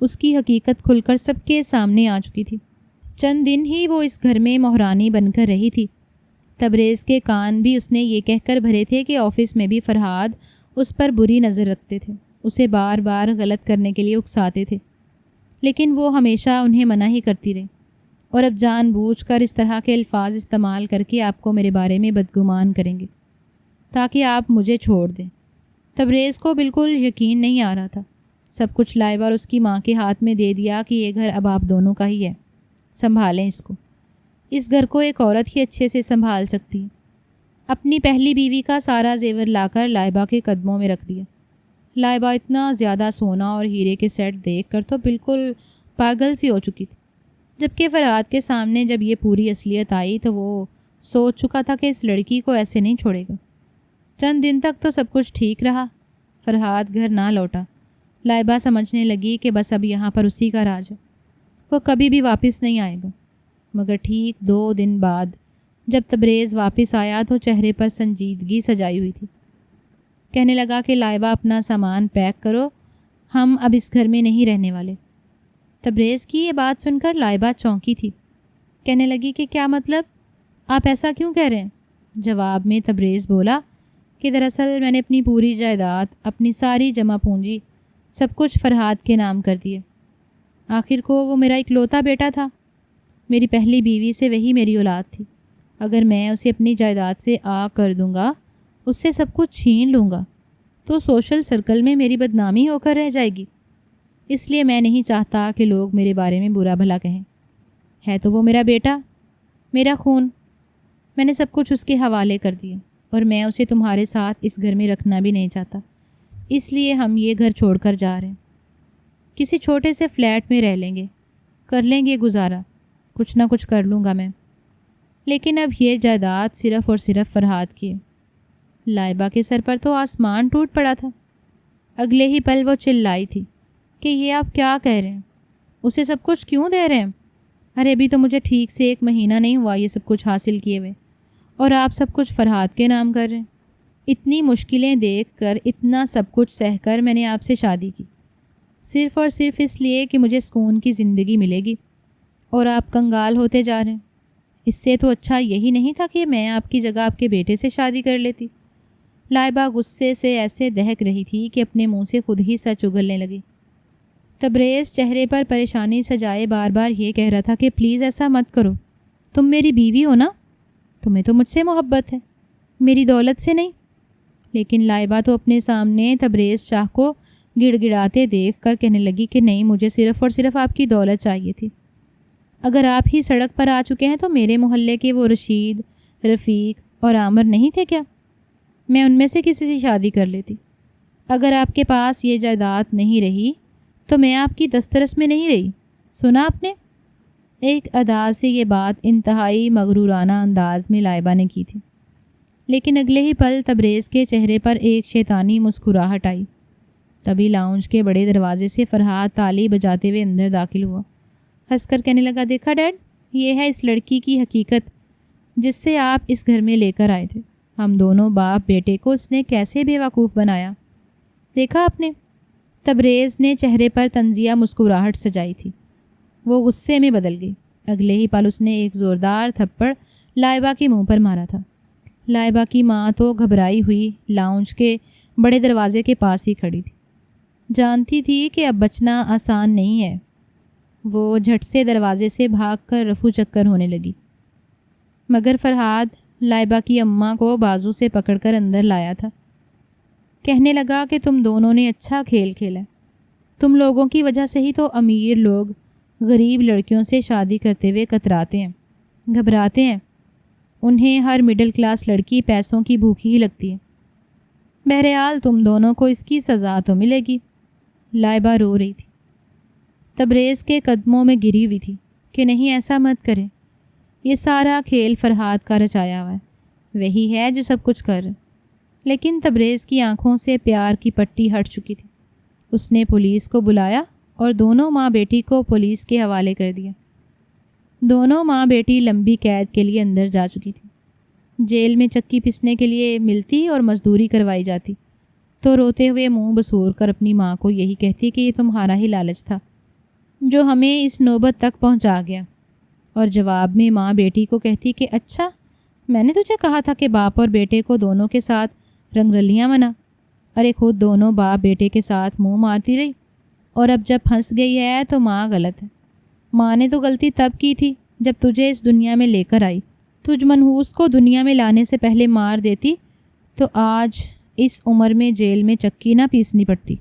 اس کی حقیقت کھل کر سب کے سامنے آ چکی تھی۔ چند دن ہی وہ اس گھر میں مہرانی بن کر رہی تھی۔ تبریز کے کان بھی اس نے یہ کہہ کر بھرے تھے کہ آفس میں بھی فرحاد اس پر بری نظر رکھتے تھے، اسے بار بار غلط کرنے کے لیے اکساتے تھے، لیکن وہ ہمیشہ انہیں منع ہی کرتی رہی، اور اب جان بوجھ کر اس طرح کے الفاظ استعمال کر کے آپ کو میرے بارے میں بدگمان کریں گے تاکہ آپ مجھے چھوڑ دیں۔ تبریز کو بالکل یقین نہیں آ رہا تھا، سب کچھ لائبہ اور اس کی ماں کے ہاتھ میں دے دیا کہ یہ گھر اب آپ دونوں کا ہی ہے، سنبھالیں اس کو، اس گھر کو ایک عورت ہی اچھے سے سنبھال سکتی ہے۔ اپنی پہلی بیوی کا سارا زیور لا کر لائبہ کے قدموں میں رکھ دیا۔ لائبہ اتنا زیادہ سونا اور ہیرے کے سیٹ دیکھ کر تو بالکل پاگل سی ہو چکی تھی، جبکہ فرحاد کے سامنے جب یہ پوری اصلیت آئی تو وہ سوچ چکا تھا کہ اس لڑکی کو ایسے نہیں چھوڑے گا۔ چند دن تک تو سب کچھ ٹھیک رہا، فرحاد گھر نہ لوٹا۔ لائبہ سمجھنے لگی کہ بس اب یہاں پر اسی کا راج ہے، وہ کبھی بھی واپس نہیں آئے گا۔ مگر ٹھیک 2 دن بعد جب تبریز واپس آیا تو چہرے پر سنجیدگی سجائی ہوئی تھی۔ کہنے لگا کہ لائبہ اپنا سامان پیک کرو، ہم اب اس گھر میں نہیں رہنے والے۔ تبریز کی یہ بات سن کر لائبہ چونکی تھی، کہنے لگی کہ کیا مطلب، آپ ایسا کیوں کہہ رہے ہیں؟ جواب میں تبریز بولا کہ دراصل میں نے اپنی پوری جائیداد، اپنی ساری جمع پونجی، سب کچھ فرحاد کے نام کر دیے۔ آخر کو وہ میرا اکلوتا بیٹا تھا، میری پہلی بیوی سے وہی میری اولاد تھی، اگر میں اسے اپنی جائیداد سے آگ کر دوں گا، اس سے سب کچھ چھین لوں گا، تو سوشل سرکل میں میری بدنامی ہو کر رہ جائے گی۔ اس لیے میں نہیں چاہتا کہ لوگ میرے بارے میں برا بھلا کہیں۔ ہے تو وہ میرا بیٹا، میرا خون، میں نے سب کچھ اس کے حوالے کر دیا، اور میں اسے تمہارے ساتھ اس گھر میں رکھنا بھی نہیں چاہتا، اس لیے ہم یہ گھر چھوڑ کر جا رہے ہیں، کسی چھوٹے سے فلیٹ میں رہ لیں گے، کر لیں گے گزارا، کچھ نہ کچھ کر لوں گا میں، لیکن اب یہ جائیداد صرف اور صرف فرحاد کی ہے۔ لائبہ کے سر پر تو آسمان ٹوٹ پڑا تھا۔ اگلے ہی پل وہ چلائی تھی کہ یہ آپ کیا کہہ رہے ہیں؟ اسے سب کچھ کیوں دے رہے ہیں؟ ارے ابھی تو مجھے ٹھیک سے 1 مہینہ نہیں ہوا یہ سب کچھ حاصل کیے ہوئے، اور آپ سب کچھ فرحاد کے نام کر رہے ہیں۔ اتنی مشکلیں دیکھ کر، اتنا سب کچھ سہ کر میں نے آپ سے شادی کی، صرف اور صرف اس لیے کہ مجھے سکون کی زندگی ملے گی، اور آپ کنگال ہوتے جا رہے ہیں۔ اس سے تو اچھا یہی نہیں تھا کہ میں آپ کی جگہ آپ کے بیٹے سے شادی کر لیتی۔ لائبہ غصے سے ایسے دہک رہی تھی کہ اپنے منہ سے خود ہی سچ اگلنے لگی۔ تبریز چہرے پر پریشانی سجائے بار بار یہ کہہ رہا تھا کہ پلیز ایسا مت کرو، تم میری بیوی ہو نا، تمہیں تو مجھ سے محبت ہے، میری دولت سے نہیں۔ لیکن لائبہ تو اپنے سامنے تبریز شاہ کو گڑ گڑاتے دیکھ کر کہنے لگی کہ نہیں، مجھے صرف اور صرف آپ کی دولت چاہیے تھی۔ اگر آپ ہی سڑک پر آ چکے ہیں تو میرے محلے کے وہ رشید، رفیق اور عامر نہیں تھے کیا؟ میں ان میں سے کسی سے شادی کر لیتی۔ اگر آپ کے پاس یہ جائیداد نہیں رہی تو میں آپ کی دسترس میں نہیں رہی۔ سنا آپ نے؟ ایک ادا سے یہ بات انتہائی مغرورانہ انداز میں لائبہ نے کی تھی، لیکن اگلے ہی پل تبریز کے چہرے پر ایک شیطانی مسکراہٹ آئی۔ تبھی لاؤنج کے بڑے دروازے سے فرحاد تالی بجاتے ہوئے اندر داخل ہوا۔ ہنس کر کہنے لگا، دیکھا ڈیڈ، یہ ہے اس لڑکی کی حقیقت جس سے آپ اس گھر میں لے کر آئے تھے۔ ہم دونوں باپ بیٹے کو اس نے کیسے بے وقوف بنایا، دیکھا آپ نے؟ تبریز نے چہرے پر طنزیہ مسکراہٹ سجائی تھی، وہ غصے میں بدل گئی۔ اگلے ہی پل اس نے ایک زوردار تھپڑ لائبہ کے منہ پر مارا تھا۔ لائبہ کی ماں تو گھبرائی ہوئی لاؤنج کے بڑے دروازے کے پاس ہی کھڑی تھی، جانتی تھی کہ اب بچنا آسان نہیں ہے۔ وہ جھٹ سے دروازے سے بھاگ کر رفو چکر ہونے لگی، مگر فرحاد لائبہ کی اماں کو بازو سے پکڑ کر اندر لایا تھا۔ کہنے لگا کہ تم دونوں نے اچھا کھیل کھیلا، تم لوگوں کی وجہ سے ہی تو امیر لوگ غریب لڑکیوں سے شادی کرتے ہوئے کتراتے ہیں، گھبراتے ہیں۔ انہیں ہر مڈل کلاس لڑکی پیسوں کی بھوکی ہی لگتی ہے۔ بہرحال تم دونوں کو اس کی سزا تو ملے گی۔ لائبہ رو رہی تھی، تبریز کے قدموں میں گری ہوئی تھی کہ نہیں، ایسا مت کرے، یہ سارا کھیل فرحاد کا رچایا ہوا ہے، وہی ہے جو سب کچھ کر۔ لیکن تبریز کی آنکھوں سے پیار کی پٹی ہٹ چکی تھی۔ اس نے پولیس کو بلایا اور دونوں ماں بیٹی کو پولیس کے حوالے کر دیا۔ دونوں ماں بیٹی لمبی قید کے لیے اندر جا چکی تھی۔ جیل میں چکی پسنے کے لیے ملتی اور مزدوری کروائی جاتی تو روتے ہوئے منہ بسور کر اپنی ماں کو یہی کہتی کہ یہ تمہارا ہی لالچ تھا جو ہمیں اس نوبت تک پہنچا گیا، اور جواب میں ماں بیٹی کو کہتی کہ اچھا، میں نے تجھے کہا تھا کہ باپ اور بیٹے کو دونوں کے ساتھ رنگ رلیاں منا۔ ارے خود دونوں باپ بیٹے کے ساتھ منہ مارتی رہی، اور اب جب پھنس گئی ہے تو ماں غلط ہے۔ ماں نے تو غلطی تب کی تھی جب تجھے اس دنیا میں لے کر آئی۔ تجھ منحوس کو دنیا میں لانے سے پہلے مار دیتی تو آج اس عمر میں جیل میں چکی نہ پیسنی پڑتی۔